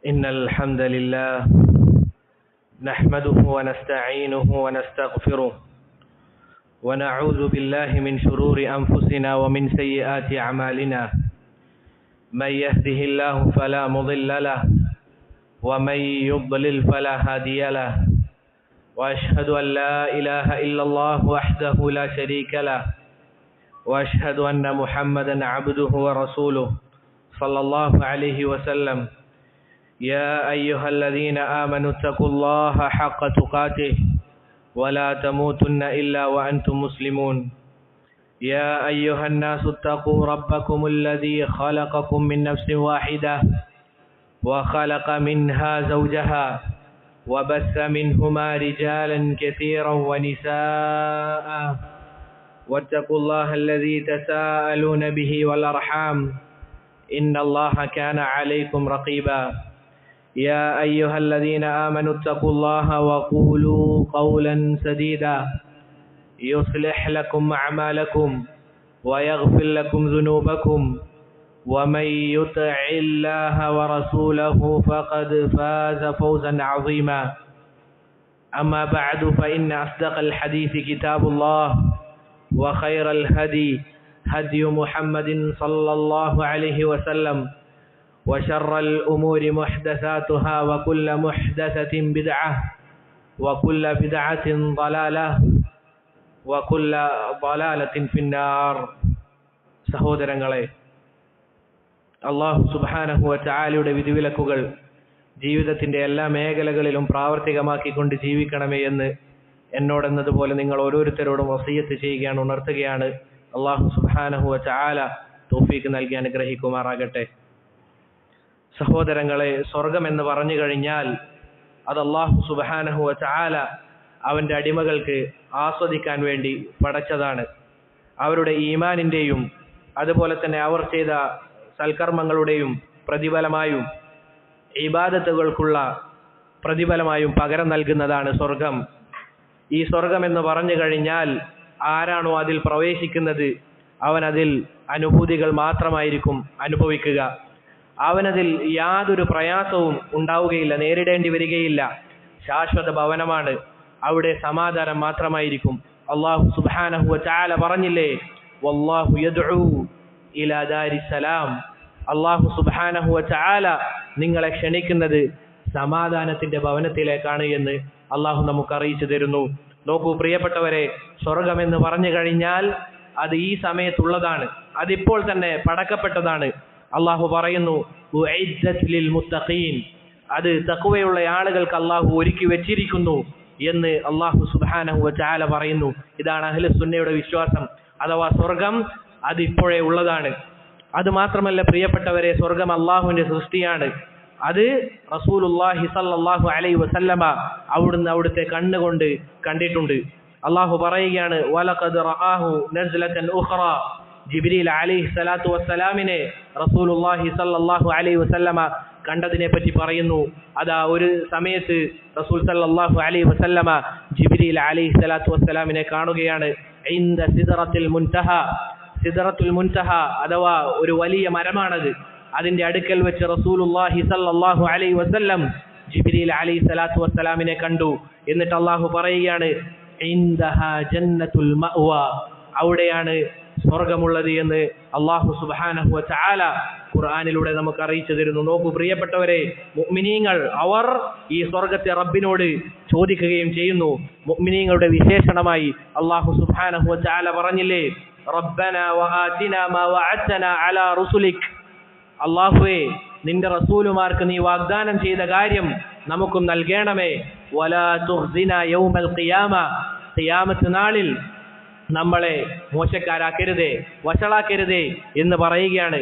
إن الحمد لله نحمده ونستعينه ونستغفره ونعوذ بالله من شرور أنفسنا ومن سيئات أعمالنا من يهده الله فلا مضل له ومن يضلل فلا هادي له وأشهد أن لا إله إلا الله وحده لا شريك له وأشهد أن محمدا عبده ورسوله صلى الله عليه وسلم يا أيها الذين آمنوا اتقوا الله حق تقاته ولا تموتن إلا وأنتم مسلمون يا أيها الناس اتقوا ربكم الذي خلقكم من نفس واحدة وخلق منها زوجها وبث منهما رجالا كثيرا ونساء واتقوا الله الذي تساءلون به والأرحام إن الله كان عليكم رقيبا يا أيها الذين آمنوا اتقوا الله وقولوا قولا سديدا يصلح لكم أعمالكم ويغفر لكم ذنوبكم ومن يطع الله ورسوله فقد فاز فوزا عظيما أما بعد فإن أصدق الحديث كتاب الله وخير الهدي هدي محمد صلى الله عليه وسلم وشر الأمور محدثاتها وكل محدثة بدعة وكل بدعة ضلالة وكل ضلالة في النار. സഹോദരങ്ങളെ, അല്ലാഹു സുബ്ഹാനഹു വ തആലയുടെ വിധിവിലക്കുകൾ ജീവിതത്തിന്റെ എല്ലാ മേഖലകളിലും പ്രാവർത്തികമാക്കിക്കൊണ്ട് ജീവിക്കണമേ എന്ന് എന്നോടെന്നതുപോലെ നിങ്ങൾ ഓരോരുത്തരോടും വസിയ്യത്ത് ചെയ്യുകയാണ്, ഉണർത്തുകയാണ്. അല്ലാഹു സുബ്ഹാനഹു വ തആല തൗഫീഖ് നൽകി അനുഗ്രഹിക്കുമാറാകട്ടെ. സഹോദരങ്ങളെ, സ്വർഗം എന്ന് പറഞ്ഞു കഴിഞ്ഞാൽ അത് അല്ലാഹു സുബ്ഹാനഹു വ തആല അവന്റെ അടിമകൾക്ക് ആസ്വദിക്കാൻ വേണ്ടി പടച്ചതാണ്. അവരുടെ ഈമാനിന്റെയും അതുപോലെ തന്നെ അവർ ചെയ്ത സൽക്കർമ്മങ്ങളുടെയും പ്രതിഫലമായും ഇബാദത്തുകൾക്കുള്ള പ്രതിഫലമായും പകരം നൽകുന്നതാണ് സ്വർഗം. ഈ സ്വർഗം എന്ന് പറഞ്ഞു കഴിഞ്ഞാൽ ആരാണോ അതിൽ പ്രവേശിക്കുന്നത് അവനതിൽ അനുഭൂതികൾ മാത്രമായിരിക്കും അനുഭവിക്കുക. അവനതിൽ യാതൊരു പ്രയാസവും ഉണ്ടാവുകയില്ല, നേരിടേണ്ടി വരികയില്ല. ശാശ്വത ഭവനമാണ്, അവിടെ സമാധാനം മാത്രമായിരിക്കും. അല്ലാഹു സുബ്ഹാനഹു വ തആല പറഞ്ഞില്ലേ, വല്ലാഹു യദ്ഉ ഇലാ ദാരിസ്സലാം. അല്ലാഹു സുബ്ഹാനഹു വ തആല നിങ്ങളെ ക്ഷണിക്കുന്നത് സമാധാനത്തിന്റെ ഭവനത്തിലേക്കാണ് എന്ന് അല്ലാഹു നമുക്ക് അറിയിച്ചു തരുന്നു. നോക്കൂ പ്രിയപ്പെട്ടവരെ, സ്വർഗമെന്ന് പറഞ്ഞു കഴിഞ്ഞാൽ അത് ഈ സമയത്തുള്ളതാണ്, അതിപ്പോൾ തന്നെ പടക്കപ്പെട്ടതാണ്. അല്ലാഹു പറയുന്നു, ഉഇദ്ദത് ലിൽ മുത്തഖീൻ, അത് തഖ്വയുള്ള ആളുകൾക്ക് അല്ലാഹു ഒരുക്കി വെച്ചിരിക്കുന്നു എന്ന് അല്ലാഹു സുബ്ഹാനഹു വ തആല പറയുന്നു. ഇതാണ് അഹ്ലുസ് സുന്നയുടെ വിശ്വാസം. അഥവാ സ്വർഗം അത് ഇപ്പോഴേ ഉള്ളതാണ്. അത് മാത്രമല്ല പ്രിയപ്പെട്ടവരെ, സ്വർഗം അല്ലാഹുവിന്റെ സൃഷ്ടിയാണ്. അത് റസൂലുള്ളാഹി സ്വല്ലല്ലാഹു അലൈഹി വസല്ലമ അവിടുത്തെ കണ്ണുകൊണ്ട് കണ്ടിട്ടുണ്ട്. അല്ലാഹു പറയുകയാണ്, വലഖദ് റആഹു നസ്ലതൻ ഉഖ്റാ. ജിബ്രീൽ അലൈഹി സ്വലാത്തു വസ്സലാമിനെ റസൂലുള്ളാഹി സ്വല്ലല്ലാഹു അലൈഹി വസല്ലമ കണ്ടതിനെ പറ്റി പറയുന്നു. അതാ ഒരു സമയത്ത് റസൂൽ സല്ലല്ലാഹു അലൈഹി വസല്ലമ ജിബ്രീൽ അലൈഹി സ്വലാത്തു വസ്സലാമിനെ കാണുകയാണ്. ഇൻദ സിദ്റത്തുൽ മുൻതഹ. സിദ്റത്തുൽ മുൻതഹ അഥവാ ഒരു വലിയ മരമാണത്. അതിന്റെ അടുക്കൽ വെച്ച് റസൂലുള്ളാഹി സ്വല്ലല്ലാഹു അലൈഹി വസല്ലം ജിബ്രീൽ അലൈഹി സ്വലാത്തു വസ്സലാമിനെ കണ്ടു. എന്നിട്ട് അല്ലാഹു പറയുകയാണ്, ഇൻദഹാ ജന്നത്തുൽ മഅ്വ, അവിടെയാണ് സ്വർഗമുള്ളത് എന്ന് അല്ലാഹു സുബ്ഹാനഹു വ തആല ഖുർആനിലൂടെ നമുക്ക് അറിയിച്ചു തരുന്നു. നോക്കൂ പ്രിയപ്പെട്ടവരെ, മുഅ്മിനീങ്ങൾ അവർ ഈ സ്വർഗത്തെ റബ്ബിനോട് ചോദിക്കുകയും ചെയ്യുന്നു. മുഅ്മിനീങ്ങളുടെ വിശേഷണമായി അല്ലാഹു സുബ്ഹാനഹു വ തആല പറഞ്ഞില്ലേ, റബ്ബനാ വആതിനാ മാ വഅദ്തനാ അലാ റുസുലിക്. അല്ലാഹുവേ, നിന്റെ റസൂലുമാർക്ക് നീ വാഗ്ദാനം ചെയ്ത കാര്യം നമുക്കും നൽകണമേ. വലാ തുഖ്സിനാ യൗമൽ ഖിയാമ, ഖിയാമത്ത് നാളിൽ നമ്മളെ മോശക്കാരാക്കരുതേ, വഷളാക്കരുതേ എന്ന് പറയുകയാണ്.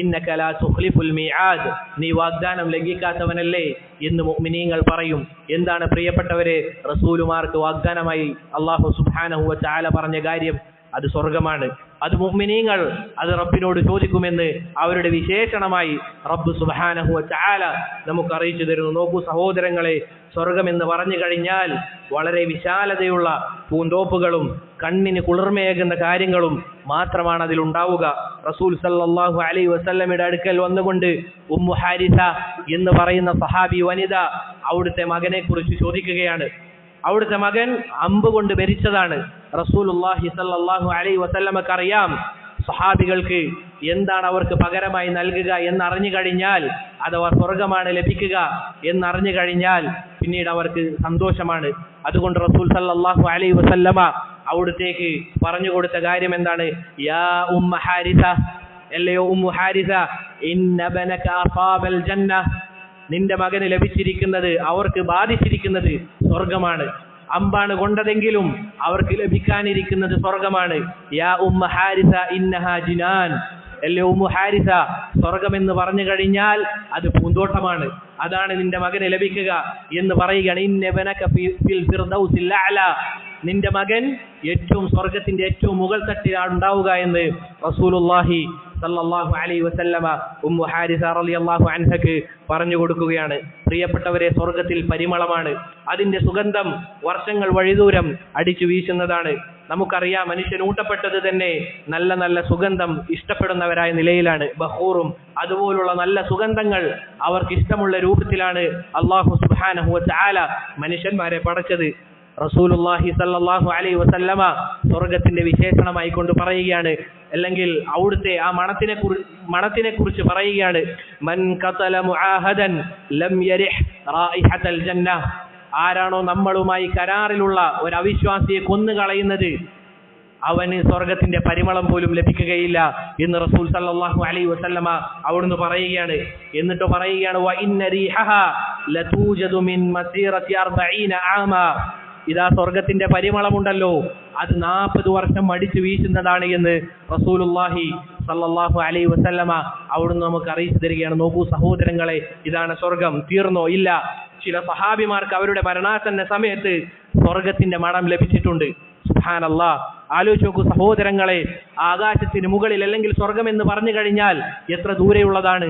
ഇന്നക ലാ തുഖ്ലിഫുൽ മീആദ്, നീ വാഗ്ദാനം ലംഘിക്കാത്തവനല്ലേ എന്ന് മുഅ്മിനീങ്ങൾ പറയും. എന്താണ് പ്രിയപ്പെട്ടവരെ, റസൂലുമാർക്ക് വാഗ്ദാനമായി അല്ലാഹു സുബ്ഹാനഹു വ തആല പറഞ്ഞ കാര്യം അത് സ്വർഗമാണ്. അത് മുഅ്മിനീങ്ങൾ അത് റബ്ബിനോട് ചോദിക്കുമെന്ന് അവരുടെ വിശേഷണമായി റബ്ബ് സുബ്ഹാനഹു വ തആല നമുക്ക് അറിയിച്ചു തരുന്നു. നോക്കൂ സഹോദരങ്ങളെ, സ്വർഗമെന്ന് പറഞ്ഞു കഴിഞ്ഞാൽ വളരെ വിശാലതയുള്ള പൂന്തോപ്പുകളും കണ്ണിന് കുളിർമയേകുന്ന കാര്യങ്ങളും മാത്രമാണ് അതിലുണ്ടാവുക. റസൂൽ സല്ലല്ലാഹു അലൈഹി വസല്ലമയുടെ അടുക്കൽ വന്നുകൊണ്ട് ഉമ്മു ഹാരിസ എന്ന് പറയുന്ന സഹാബി വനിത അവിടുത്തെ മകനെ കുറിച്ച് ചോദിക്കുകയാണ്. അവിടുത്തെ മകൻ അമ്പ് കൊണ്ട് മരിച്ചതാണ്. റസൂലുള്ളാഹി സല്ലല്ലാഹു അലൈഹി വസല്ലമക്ക് അറിയാം സഹാബികൾക്ക് എന്താണ് അവർക്ക് പകരമായി നൽകുക എന്നറിഞ്ഞു കഴിഞ്ഞാൽ, അഥവാ സ്വർഗമാണ് ലഭിക്കുക എന്നറിഞ്ഞു കഴിഞ്ഞാൽ പിന്നീട് അവർക്ക് സന്തോഷമാണ്. അതുകൊണ്ട് റസൂൽ സല്ലല്ലാഹു അലൈഹി വസല്ലമ അവിടുത്തേക്ക് പറഞ്ഞു കൊടുത്ത കാര്യം എന്താണ്? യാ ഉമ്മ ഹാരിസ, അല്ലയോ ഉമ്മു ഹാരിസ, ഇന്ന ബനക അസാബൽ ജന്ന, നിന്റെ മകന് ലഭിച്ചിരിക്കുന്നത്, അവർക്ക് ബാധിച്ചിരിക്കുന്നത് സ്വർഗമാണ്. അമ്പാണ് കൊണ്ടതെങ്കിലും അവർക്ക് ലഭിക്കാനിരിക്കുന്നത് സ്വർഗമാണ്. യാ ഉമ്മ ഹാരിസ ഇന്നഹാ ജിനാൻ, അല്ലേ ഉമ്മു ഹാരിസ, സ്വർഗമെന്ന് പറഞ്ഞു കഴിഞ്ഞാൽ അത് പൂന്തോട്ടമാണ്, അതാണ് നിന്റെ മകന് ലഭിക്കുക എന്ന് പറയുകയാണ്. ഇന്നബനക ഫിൽ ഫിർദൗസിൽ അഅല, നിന്റെ മകൻ ഏറ്റവും സ്വർഗത്തിന്റെ ഏറ്റവും മുകൾ തട്ടിലാണ് ഉണ്ടാവുക എന്ന് റസൂലുള്ളാഹി സല്ലല്ലാഹു അലൈഹി വസല്ലമ ഉമ്മു ഹാരിസ റളിയല്ലാഹു അൻഹക്ക് പറഞ്ഞു കൊടുക്കുകയാണ്. പ്രിയപ്പെട്ടവരെ, സ്വർഗത്തിൽ പരിമളമാണ്, അതിന്റെ സുഗന്ധം വർഷങ്ങൾ വഴിദൂരം അടിച്ചു വീശുന്നതാണ്. നമുക്കറിയാം മനുഷ്യൻ ഊട്ടപ്പെട്ടത് തന്നെ നല്ല നല്ല സുഗന്ധം ഇഷ്ടപ്പെടുന്നവരായ നിലയിലാണ്. ബഖൂറും അതുപോലുള്ള നല്ല സുഗന്ധങ്ങൾ അവർക്ക് ഇഷ്ടമുള്ള രൂപത്തിലാണ് അല്ലാഹു സുബ്ഹാനഹു വ തആല മനുഷ്യന്മാരെ പടച്ചത്. റസൂലുള്ളാഹി സല്ലല്ലാഹു അലൈഹി വസല്ലമ സ്വർഗത്തിന്റെ വിശേഷണമായി കൊണ്ട് പറയുകയാണ്, അല്ലെങ്കിൽ അവിടുത്തെ ആ മണത്തിനെ കുറിച്ച് പറയുകയാണ്. മൻ ഖതല മുആഹദൻ ലം യരിഹ് റായിഹത്തൽ ജന്ന, ആരാണോ നമ്മളുമായി കരാറിലുള്ള ഒരു അവിശ്വാസിയെ കൊന്നുകളയുന്നത് അവന് സ്വർഗത്തിന്റെ പരിമളം പോലും ലഭിക്കുകയില്ല എന്ന് റസൂൽ സല്ലല്ലാഹു അലൈഹി വസല്ലമ അവിടുന്ന് പറയുകയാണ്. എന്നിട്ട് പറയുകയാണ്, വ ഇന്ന റീഹഹാ ലതൂജദു മിൻ മസീറത്തി 40 ആമ, ഇതാ സ്വർഗത്തിന്റെ പരിമളമുണ്ടല്ലോ അത് 40 വർഷം അടിച്ചു വീശുന്നതാണ് എന്ന് റസൂലുള്ളാഹി സല്ലല്ലാഹു അലൈഹി വസല്ലമ അവിടുന്ന് നമുക്ക് അറിയിച്ചു തരികയാണ്. നോക്കൂ സഹോദരങ്ങളെ, ഇതാണ് സ്വർഗം. തീർന്നോ? ഇല്ല. ചില സഹാബിമാർക്ക് അവരുടെ മരണാസന്ന സമയത്ത് സ്വർഗത്തിന്റെ മണം ലഭിച്ചിട്ടുണ്ട്. സുബ്ഹാനല്ലാഹ്, ആലോചിച്ച് നോക്കൂ സഹോദരങ്ങളെ, ആകാശത്തിന് മുകളിൽ അല്ലെങ്കിൽ സ്വർഗം എന്ന് പറഞ്ഞു കഴിഞ്ഞാൽ എത്ര ദൂരെയുള്ളതാണ്.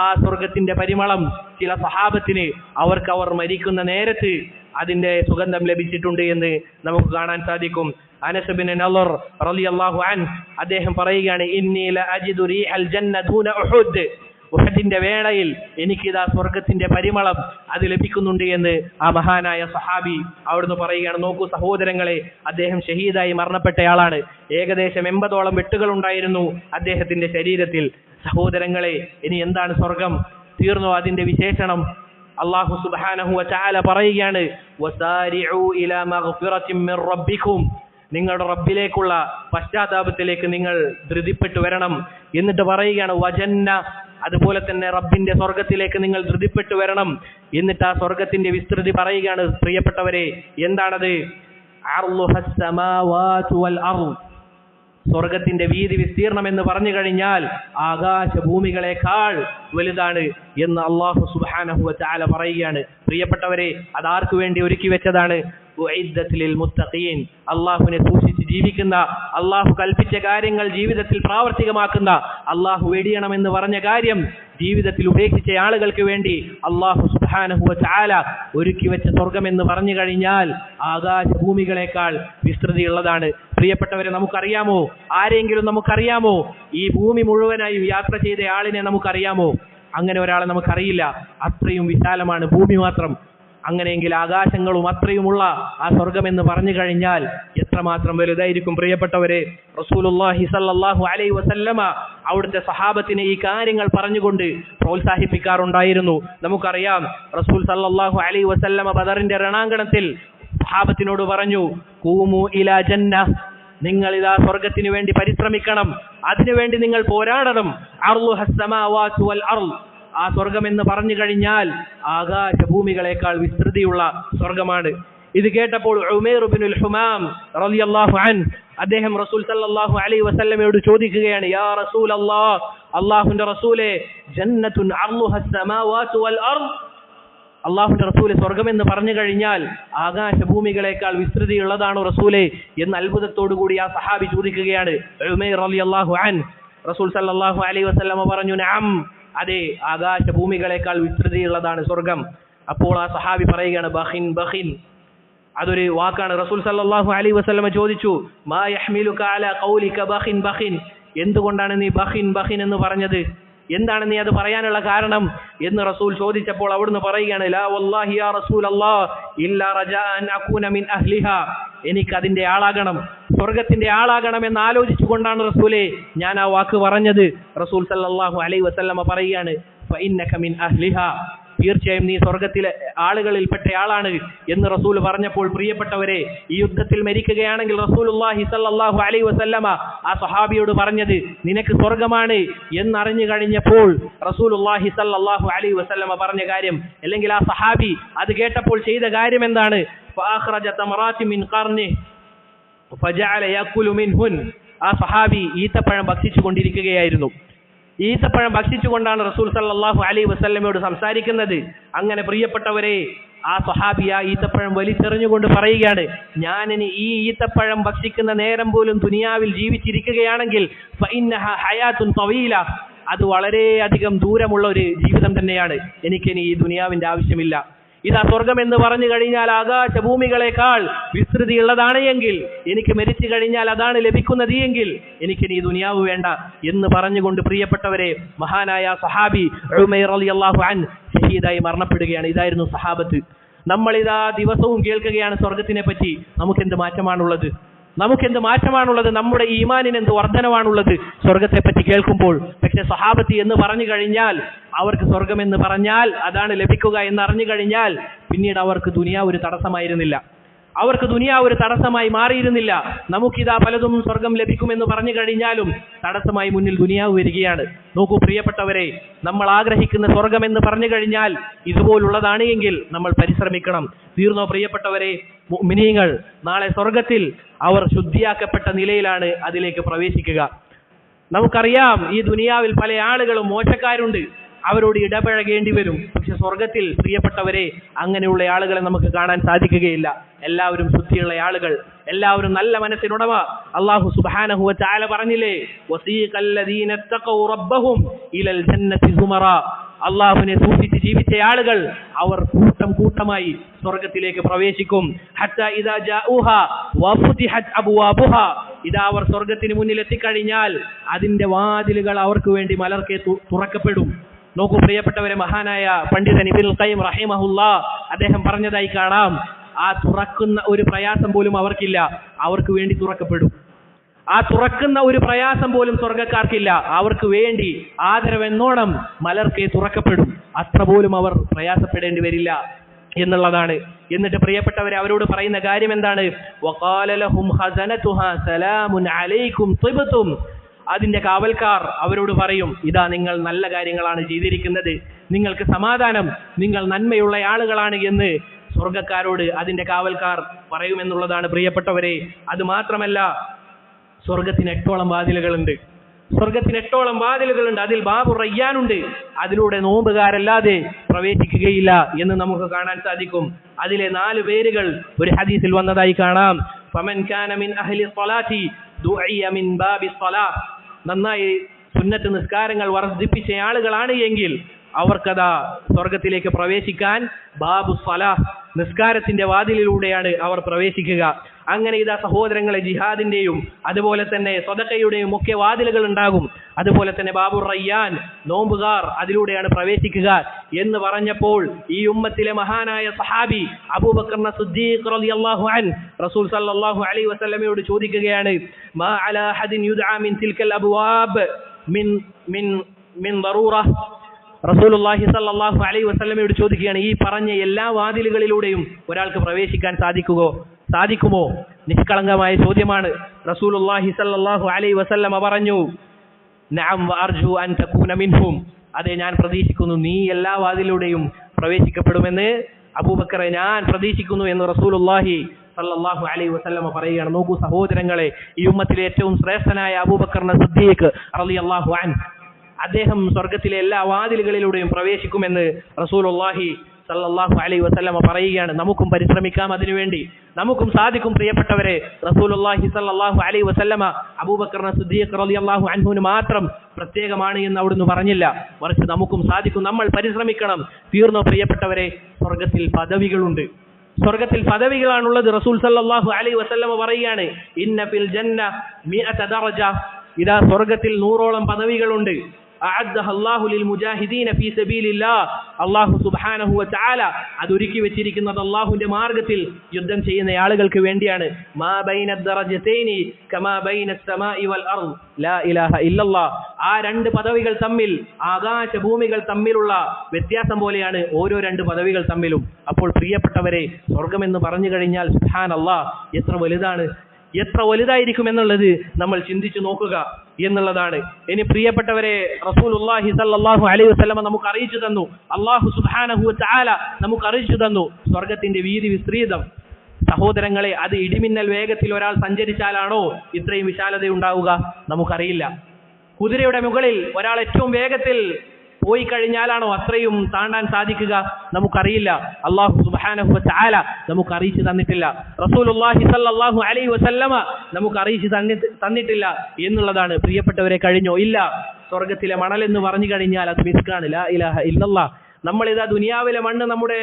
ആ സ്വർഗത്തിന്റെ പരിമളം ചില സഹാബത്തിന് അവർ മരിക്കുന്ന നേരത്ത് അതിന്റെ സുഗന്ധം ലഭിച്ചിട്ടുണ്ട് എന്ന് നമുക്ക് കാണാൻ സാധിക്കും. അനസ് ബിൻ നളർ റളിയല്ലാഹു അൻഹു അദ്ദേഹം പറയുകയാണ്, ഇന്നി ലഅജിദു റീഹൽ ജന്ന ദൂന ഉഹുദ്, ഉഹദിന്റെ വേളയിൽ എനിക്കിതാ സ്വർഗത്തിന്റെ പരിമളം അത് ലഭിക്കുന്നുണ്ട് എന്ന് ആ മഹാനായ സഹാബി അവിടുന്ന് പറയുകയാണ്. നോക്കൂ സഹോദരങ്ങളെ, അദ്ദേഹം ഷഹീദായി മരണപ്പെട്ടയാളാണ്. ഏകദേശം 80ഓളം വെട്ടുകൾ ഉണ്ടായിരുന്നു അദ്ദേഹത്തിന്റെ ശരീരത്തിൽ. സഹോദരങ്ങളെ, ഇനി എന്താണ് സ്വർഗം? തീർന്നോ അതിന്റെ വിശേഷണം? അല്ലാഹു സുബ്ഹാനഹു വ തആല പറയുകയാണ്, വസാരിഉ ഇലാ മഗ്ഫിറത്തിൻ മിർ റബ്ബിക്കും, നിങ്ങളുടെ റബ്ബിലേക്കുള്ള പശ്ചാത്താപത്തിലേക്ക് നിങ്ങൾ ധൃതിപ്പെട്ടു വരണം. എന്നിട്ട് പറയുകയാണ്, വജന്ന, അതുപോലെ തന്നെ റബ്ബിന്റെ സ്വർഗത്തിലേക്ക് നിങ്ങൾ ധൃതിപ്പെട്ടു വരണം. എന്നിട്ട് ആ സ്വർഗത്തിന്റെ വിസ്തൃതി പറയുകയാണ്. പ്രിയപ്പെട്ടവരെ, എന്താണത്? അർളുഹസ് സമാവാതു വൽ അർള്, സ്വർഗത്തിന്റെ വീതി വിസ്തീർണം എന്ന് പറഞ്ഞു കഴിഞ്ഞാൽ ആകാശഭൂമികളെക്കാൾ വലുതാണ് എന്ന് അല്ലാഹു സുബ്ഹാനഹു വ തആല പറയുകയാണ്. പ്രിയപ്പെട്ടവരെ, അതാർക്കു വേണ്ടി ഒരുക്കി വെച്ചതാണ്? ഉഇദ്ദത് ലിൽ മുത്തഖീൻ, അല്ലാഹുവിനെ സൂക്ഷിച്ച് ജീവിക്കുന്ന, അല്ലാഹു കൽപ്പിച്ച കാര്യങ്ങൾ ജീവിതത്തിൽ പ്രാവർത്തികമാക്കുന്ന, അല്ലാഹു വെടിയണമെന്ന് പറഞ്ഞ കാര്യം ജീവിതത്തിൽ ഉപേക്ഷിച്ച ആളുകൾക്ക് വേണ്ടി അല്ലാഹു സുബ്ഹാനഹു വ തആല ഒരുക്കി വെച്ച സ്വർഗം എന്ന് പറഞ്ഞു കഴിഞ്ഞാൽ ആകാശഭൂമികളെക്കാൾ വിസ്തൃതിയുള്ളതാണ്. പ്രിയപ്പെട്ടവരെ, നമുക്കറിയാമോ? ആരെങ്കിലും നമുക്കറിയാമോ? ഈ ഭൂമി മുഴുവനായും യാത്ര ചെയ്ത ആളിനെ നമുക്കറിയാമോ? അങ്ങനെ ഒരാളെ നമുക്കറിയില്ല. അത്രയും വിശാലമാണ് ഭൂമി മാത്രം. അങ്ങനെയെങ്കിൽ ആകാശങ്ങളും അത്രയുമുള്ള ആ സ്വർഗം എന്ന് പറഞ്ഞു കഴിഞ്ഞാൽ എത്രമാത്രം വലുതായിരിക്കും. പ്രിയപ്പെട്ടവരെ, റസൂലുള്ളാഹി സല്ലല്ലാഹു അലൈഹി വസല്ലമ അവിടുത്തെ സഹാബത്തിനെ ഈ കാര്യങ്ങൾ പറഞ്ഞുകൊണ്ട് പ്രോത്സാഹിപ്പിക്കാറുണ്ടായിരുന്നു. നമുക്കറിയാം, റസൂൽ സല്ലല്ലാഹു അലൈഹി വസല്ലമ ബദറിന്റെ രണാങ്കണത്തിൽ സഹാബത്തിനോട് പറഞ്ഞു, ഖൂമു ഇലാ ജന്ന, നിങ്ങൾ ഇതാ സ്വർഗത്തിന് വേണ്ടി പരിശ്രമിക്കണം, അതിനുവേണ്ടി നിങ്ങൾ പോരാടണം. അർളുഹസ് സമാവാതു വൽ അർള്, ആ സ്വർഗം എന്ന് പറഞ്ഞു കഴിഞ്ഞാൽ ആകാശഭൂമികളെക്കാൾ വിസ്തൃതിയുള്ള സ്വർഗമാണ്. ഇത് കേട്ടപ്പോൾ ഉമൈർ ഇബ്നുൽ ഹുമാം റളിയല്ലാഹു അൻഹു അദ്ദേഹം റസൂൽ സല്ലല്ലാഹു അലൈഹി വസല്ലമയോട് ചോദിക്കുകയാണ്, യാ റസൂലല്ലാഹ്, അല്ലാഹുവിന്റെ റസൂലേ, ജന്നത്തുൻ അർളുഹസ് സമാവാതു വൽ അർള്, അള്ളാഹുവിന്റെ റസൂലെ സ്വർഗം എന്ന് പറഞ്ഞു കഴിഞ്ഞാൽ ആകാശഭൂമികളെക്കാൾ വിസ്തൃതിയുള്ളതാണോ റസൂലെ എന്ന് അത്ഭുതത്തോടുകൂടി ആ സഹാബി ചോദിക്കുകയാണ്. ഉമൈർ റളിയല്ലാഹു അൻഹു റസൂൽ സല്ലല്ലാഹു അലൈഹി വസല്ലമ പറഞ്ഞു, നഅം, അതെ, ആകാശഭൂമികളെക്കാൾ വിസ്തൃതിയുള്ളതാണ് സ്വർഗം. അപ്പോൾ ആ സഹാബി പറയുകയാണ്, ബഖിൻ ബഖിൻ, അതൊരു വാക്കാണ്. റസൂൽ സല്ലല്ലാഹു അലൈഹി വസല്ലമ ചോദിച്ചു, മാ യഹ്മിലുക അലാ ഖൗലിക ബഖിൻ ബഖിൻ, എന്തുകൊണ്ടാണ് നീ ബഖിൻ ബഖിൻ എന്ന് പറഞ്ഞത്, എന്താണ് നീ അത് പറയാനുള്ള കാരണം എന്ന് റസൂൽ ചോദിച്ചപ്പോൾ അവിടുന്ന് പറയുകയാണ്, ലാ വല്ലാഹി യാ റസൂലല്ലാഹ് ഇല്ലാ റജാഅൻ അകൂന മിൻ അഹ്ലിഹാ, എനിക്ക് അതിന്റെ ആളാകണം, സ്വർഗത്തിന്റെ ആളാകണം എന്ന് ആലോചിച്ചുകൊണ്ടാണ് റസൂലേ ഞാൻ ആ വാക്ക് പറഞ്ഞത്. റസൂൽ സല്ലല്ലാഹു അലൈഹി വസല്ലമ പറയുകയാണ്, ഫഇന്നക മിൻ അഹ്ലിഹാ, തീർച്ചയായും നീ സ്വർഗത്തിലെ ആളുകളിൽപ്പെട്ട ആളാണ് എന്ന് റസൂൽ പറഞ്ഞപ്പോൾ പ്രിയപ്പെട്ടവരെ, ഈ യുദ്ധത്തിൽ മരിക്കുകയാണെങ്കിൽ റസൂലുള്ളാഹി സ്വല്ലല്ലാഹു അലൈഹി വസല്ലമ ആ സ്വഹാബിയോട് പറഞ്ഞത് നിനക്ക് സ്വർഗമാണ് എന്നറിഞ്ഞു കഴിഞ്ഞപ്പോൾ റസൂലുള്ളാഹി സ്വല്ലല്ലാഹു അലൈഹി വസല്ലമ പറഞ്ഞ കാര്യം, അല്ലെങ്കിൽ ആ സ്വഹാബി അത് കേട്ടപ്പോൾ ചെയ്ത കാര്യം എന്താണ്? ഫഅഖ്റജ തമറാത്തി മിൻ ഖർനി ഫജഅല യഅകുലു മിൻഹുൻ, ആ സ്വഹാബി ഈത്തപ്പഴം ഭക്ഷിച്ചു കൊണ്ടിരിക്കുകയായിരുന്നു. ഈത്തപ്പഴം ഭക്ഷിച്ചുകൊണ്ടാണ് റസൂൽ സല്ലല്ലാഹു അലൈഹി വസല്ലമയോട് സംസാരിക്കുന്നത്. അങ്ങനെ പ്രിയപ്പെട്ടവരെ, ആ സ്വഹാബി ആ ഈത്തപ്പഴം വലിച്ചെറിഞ്ഞുകൊണ്ട് പറയുകയാണ്, ഞാനിനി ഈ ഈത്തപ്പഴം ഭക്ഷിക്കുന്ന നേരം പോലും ദുനിയാവിൽ ജീവിച്ചിരിക്കുകയാണെങ്കിൽ ഫഇന്നഹ ഹയാത്തുൻ തവീല, അത് വളരെയധികം ദൂരമുള്ള ഒരു ജീവിതം തന്നെയാണ്, എനിക്കിനി ഈ ദുനിയാവിന്റെ ആവശ്യമില്ല. ഇതാ സ്വർഗം എന്ന് പറഞ്ഞു കഴിഞ്ഞാൽ ആകാശഭൂമികളെക്കാൾ വിസ്തൃതിയുള്ളതാണ് എങ്കിൽ, എനിക്ക് മരിച്ചു കഴിഞ്ഞാൽ അതാണ് ലഭിക്കുന്നത് എങ്കിൽ എനിക്കിനി ഈ ദുനിയാവ് വേണ്ട എന്ന് പറഞ്ഞുകൊണ്ട് പ്രിയപ്പെട്ടവരെ, മഹാനായ സഹാബി ഉമൈർ റളിയല്ലാഹു അൻഹു ഷഹീദായി മരണപ്പെടുകയാണ്. ഇതായിരുന്നു സഹാബത്ത്. നമ്മളിതാ ദിവസവും കേൾക്കുകയാണ് സ്വർഗത്തിനെ പറ്റി. നമുക്കെന്ത് മാറ്റമാണുള്ളത്? നമ്മുടെ ഈമാനിന് എന്ത് വർധനവാണുള്ളത് സ്വർഗത്തെ പറ്റി കേൾക്കുമ്പോൾ? പക്ഷെ സഹാബത്തി എന്ന് പറഞ്ഞു കഴിഞ്ഞാൽ, അവർക്ക് സ്വർഗം എന്ന് പറഞ്ഞാൽ അതാണ് ലഭിക്കുക എന്നറിഞ്ഞു കഴിഞ്ഞാൽ പിന്നീട് അവർക്ക് ദുനിയാവ് ഒരു തടസ്സമായിരുന്നില്ല, അവർക്ക് ദുനിയാവ് ഒരു തടസ്സമായി മാറിയിരുന്നില്ല. നമുക്കിതാ പലതും സ്വർഗം ലഭിക്കുമെന്ന് പറഞ്ഞു കഴിഞ്ഞാലും തടസ്സമായി മുന്നിൽ ദുനിയാവ് വരികയാണ്. നോക്കൂ പ്രിയപ്പെട്ടവരെ, നമ്മൾ ആഗ്രഹിക്കുന്ന സ്വർഗം എന്ന് പറഞ്ഞു കഴിഞ്ഞാൽ ഇതുപോലുള്ളതാണ് എങ്കിൽ നമ്മൾ പരിശ്രമിക്കണം. തീർന്നോ പ്രിയപ്പെട്ടവരെ? മുഅ്മിനീങ്ങൾ നാളെ സ്വർഗത്തിൽ അവർ ശുദ്ധിയാക്കപ്പെട്ട നിലയിലാണ് അതിലേക്ക് പ്രവേശിക്കുക. നമുക്കറിയാം, ഈ ദുനിയാവിൽ പല ആളുകളും മോശക്കാരുണ്ട്, അവരോട് ഇടപഴകേണ്ടി വരും. പക്ഷെ സ്വർഗത്തിൽ പ്രിയപ്പെട്ടവരെ അങ്ങനെയുള്ള ആളുകളെ നമുക്ക് കാണാൻ സാധിക്കുകയില്ല. എല്ലാവരും ശുദ്ധിയുള്ള ആളുകൾ, എല്ലാവരും നല്ല മനസ്സിനുടമ. അല്ലാഹു സുബ്ഹാനഹു വ തആല പറഞ്ഞില്ലേ, വസീഖല്ലദീന തഖൗ റബ്ബഹും ഇലൽ ജന്നത്തി സുമറാ, അല്ലാഹുവിനെ സൂക്ഷിച്ച് ജീവിച്ച ആളുകൾ അവർ കൂട്ടം കൂട്ടമായി സ്വർഗത്തിലേക്ക് പ്രവേശിക്കും. ഹത്താ ഇദാ ജാഊഹാ വഫുതിഹത് അബ്വാബുഹാ, ഇതാ അവർ സ്വർഗത്തിന് മുന്നിൽ എത്തിക്കഴിഞ്ഞാൽ അതിന്റെ വാതിലുകൾ അവർക്ക് വേണ്ടി മലർക്കെ തുറക്കപ്പെടും. നോക്കൂ പ്രിയപ്പെട്ടവരെ, മഹാനായ പണ്ഡിതൻ ഇബ്നുൽ ഖയ്യിം റഹിമഹുല്ലാഹ് അദ്ദേഹം പറഞ്ഞതായി കാണാം, ആ തുറക്കുന്ന ഒരു പ്രയാസം പോലും അവർക്കില്ല, അവർക്ക് വേണ്ടി തുറക്കപ്പെടും. ആ തുറക്കുന്ന ഒരു പ്രയാസം പോലും സ്വർഗക്കാർക്കില്ല, അവർക്ക് വേണ്ടി ആദരവെന്നോണം മലർക്കെ തുറക്കപ്പെടും. അത്ര പോലും അവർ പ്രയാസപ്പെടേണ്ടി വരില്ല എന്നുള്ളതാണ്. എന്നിട്ട് പ്രിയപ്പെട്ടവരെ, അവരോട് പറയുന്ന കാര്യം എന്താണ്? വഖാല ലഹും ഖസനതുഹാ സലാമുൻ അലൈക്കും തിബ്തും, അതിന്റെ കാവൽക്കാർ അവരോട് പറയും, ഇതാ നിങ്ങൾ നല്ല കാര്യങ്ങളാണ് ചെയ്തിരിക്കുന്നത്, നിങ്ങൾക്ക് സമാധാനം, നിങ്ങൾ നന്മയുള്ള ആളുകളാണ് എന്ന് സ്വർഗക്കാരോട് അതിന്റെ കാവൽക്കാർ പറയുമെന്നുള്ളതാണ് പ്രിയപ്പെട്ടവരെ. അത് മാത്രമല്ല, സ്വർഗത്തിന് 8 വാതിലുകളുണ്ട്. അതിൽ ബാബു റയ്യാനുണ്ട്. അതിലൂടെ നോമ്പുകാരല്ലാതെ പ്രവേശിക്കുകയില്ല എന്ന് നമുക്ക് കാണാൻ സാധിക്കും. അതിലെ 4 പേരുകൾ ഒരു ഹദീസിൽ വന്നതായി കാണാം. ഫമൻ കാന മിൻ അഹ്ലി സ്വലാത്തി ദുഇയ മിൻ ബാബി സ്വലാത്ത്, നന്നായി സുന്നത്ത് നിസ്കാരങ്ങൾ വർദ്ധിപ്പിച്ച ആളുകളാണ് എങ്കിൽ അവർക്കതാ സ്വർഗത്തിലേക്ക് പ്രവേശിക്കാൻ ബാബു സ്വലാഹ്, നിസ്കാരത്തിന്റെ വാതിലിലൂടെയാണ് അവർ പ്രവേശിക്കുക. അങ്ങനെ ഇതാ സഹോദരങ്ങളെ, ജിഹാദിന്റെയും അതുപോലെ തന്നെ സദഖയുടെയും ഒക്കെ വാതിലുകൾ ഉണ്ടാകും. അതുപോലെ തന്നെ ബാബുർ റയ്യാൻ, നോമ്പുകാർ, അതിലൂടെയാണ് പ്രവേശിക്കുക എന്ന് പറഞ്ഞപ്പോൾ ഈ ഉമ്മത്തിലെ മഹാനായ സഹാബി അബൂബക്കർ സിദ്ദീഖ് റളിയല്ലാഹു അൻഹു റസൂൽ സല്ലല്ലാഹു അലൈഹി വസല്ലമയോട് ചോദിക്കുകയാണ്, മാ അലാ ഹദിൻ യുദ്ആ മിൻ തിൽക്കൽ അബ്വാബ് മിൻ ദറൂറ. റസൂലുള്ളാഹി സ്വല്ലല്ലാഹു അലൈഹി വസല്ലമയോട് ചോദിക്കുകയാണ്, ഈ പറഞ്ഞ എല്ലാ വാതിലുകളിലൂടെയും ഒരാൾക്ക് പ്രവേശിക്കാൻ സാധിക്കുമോ? നിഷ്കളങ്കമായ ചോദ്യമാണ്. റസൂലുള്ളാഹി സ്വല്ലല്ലാഹു അലൈഹി വസല്ലമ പറഞ്ഞു, നഅം വഅർജു അൻ തകൂന മിൻഹും, അതെ ഞാൻ പ്രതീക്ഷിക്കുന്നു നീ എല്ലാ വാതിലൂടെയും പ്രവേശിക്കപ്പെടുമെന്ന് അബൂബക്കറെ ഞാൻ പ്രതീക്ഷിക്കുന്നു എന്ന് റസൂലുള്ളാഹി സല്ലല്ലാഹു അലൈഹി വസല്ലമ പറയുകയാണ്. നോക്കൂ സഹോദരങ്ങളെ, ഈ ഉമ്മത്തിലെ ഏറ്റവും ശ്രേഷ്ഠനായ അബൂബക്കർ സിദ്ദീഖ് റളിയല്ലാഹു അൻഹു, അദ്ദേഹം സ്വർഗത്തിലെ എല്ലാ വാതിലുകളിലൂടെയും പ്രവേശിക്കുമെന്ന് റസൂലുള്ളാഹി സല്ലല്ലാഹു അലൈഹി വസല്ലമ പറയുകയാണ്, നമുക്കും പരിശ്രമിക്കാം അതിനുവേണ്ടി, നമുക്കും സാധിക്കും പ്രിയപ്പെട്ടവരെ. റസൂലുള്ളാഹി സല്ലല്ലാഹു അലൈഹി വസല്ലമ അബൂബക്കർ സിദ്ദീഖ് റളിയല്ലാഹു അൻഹുവിന് മാത്രം പ്രത്യേകമാണ് എന്ന് അവിടുന്ന് പറഞ്ഞില്ല, മറിച്ച് നമുക്കും സാധിക്കും, നമ്മൾ പരിശ്രമിക്കണം. തീർന്നോ പ്രിയപ്പെട്ടവരെ? സ്വർഗത്തിൽ പദവികളുണ്ട്, സ്വർഗത്തിൽ പദവികളാണുള്ളത്. റസൂൽ സല്ലല്ലാഹു അലൈഹി വസല്ലമ പറയുകയാണ്, ഇന്ന ഫിൽ ജന്ന മിഅത ദറജ, ഇതാ സ്വർഗത്തിൽ 100ഓളം പദവികളുണ്ട്. അഅദ്ദഹ അല്ലാഹു ലിൽ മുജാഹിദീന ഫീ സബീലില്ലാഹ്, അല്ലാഹു സുബ്ഹാനഹു വ തആല അത് ഒരുക്കി വെച്ചിരിക്കുന്നത് അല്ലാഹുവിന്റെ മാർഗ്ഗത്തിൽ യുദ്ധം ചെയ്യുന്ന ആളുകൾക്ക് വേണ്ടിയാണ്. മാ ബൈന ദറജതൈനി കമാ ബൈന അസ്സമാഇ വൽ അർദ് ലാ ഇലാഹ ഇല്ലല്ലാഹ്, ആ രണ്ട് പദവികൾ തമ്മിൽ, ആകാശ ഭൂമികൾ തമ്മിലുള്ള വ്യത്യാസം പോലെയാണ് ഓരോ രണ്ട് പദവികൾ തമ്മിലും. അപ്പോൾ പ്രിയപ്പെട്ടവരെ, സ്വർഗം എന്ന് പറഞ്ഞു കഴിഞ്ഞാൽ സുബ്ഹാനല്ലാഹ് എത്ര വലുതാണ്, എത്ര വലുതായിരിക്കും എന്നുള്ളത് നമ്മൾ ചിന്തിച്ചു നോക്കുക എന്നുള്ളതാണ്. ഇനി പ്രിയപ്പെട്ടവരെ, റസൂലുള്ളാഹി സ്വല്ലല്ലാഹു അലൈഹി വസല്ലം നമുക്ക് അറിയിച്ചു തന്നു, അല്ലാഹു സുബ്ഹാനഹു വ തആല നമുക്ക് അറിയിച്ചു തന്നു സ്വർഗത്തിന്റെ വീതി വിസ്തൃതം. സഹോദരങ്ങളെ, അത് ഇടിമിന്നൽ വേഗത്തിൽ ഒരാൾ സഞ്ചരിച്ചാലാണോ ഇത്രയും വിശാലത ഉണ്ടാവുക? നമുക്കറിയില്ല. കുതിരയുടെ മുകളിൽ ഒരാൾ ഏറ്റവും വേഗത്തിൽ പോയി കഴിഞ്ഞാലാണോ അത്രയും താണ്ടാൻ സാധിക്കുക? നമുക്കറിയില്ല. അല്ലാഹു സുബ്ഹാനഹു വ തആല നമുക്ക് അറിയിച്ചു തന്നിട്ടില്ല, റസൂലുള്ളാഹി സ്വല്ലല്ലാഹു അലൈഹി വസല്ലമ നമുക്ക് അറിയിച്ചു തന്നിട്ടില്ല എന്നുള്ളതാണ്. പ്രിയപ്പെട്ടവരെ, കഴിഞ്ഞോ? ഇല്ല. സ്വർഗത്തിലെ മണൽ എന്ന് പറഞ്ഞു കഴിഞ്ഞാൽ അത് മിസ്കാണ്, ലാ ഇലാഹ ഇല്ലല്ലാഹ്. നമ്മളിതാ ദുനിയാവിലെ മണ്ണ് നമ്മുടെ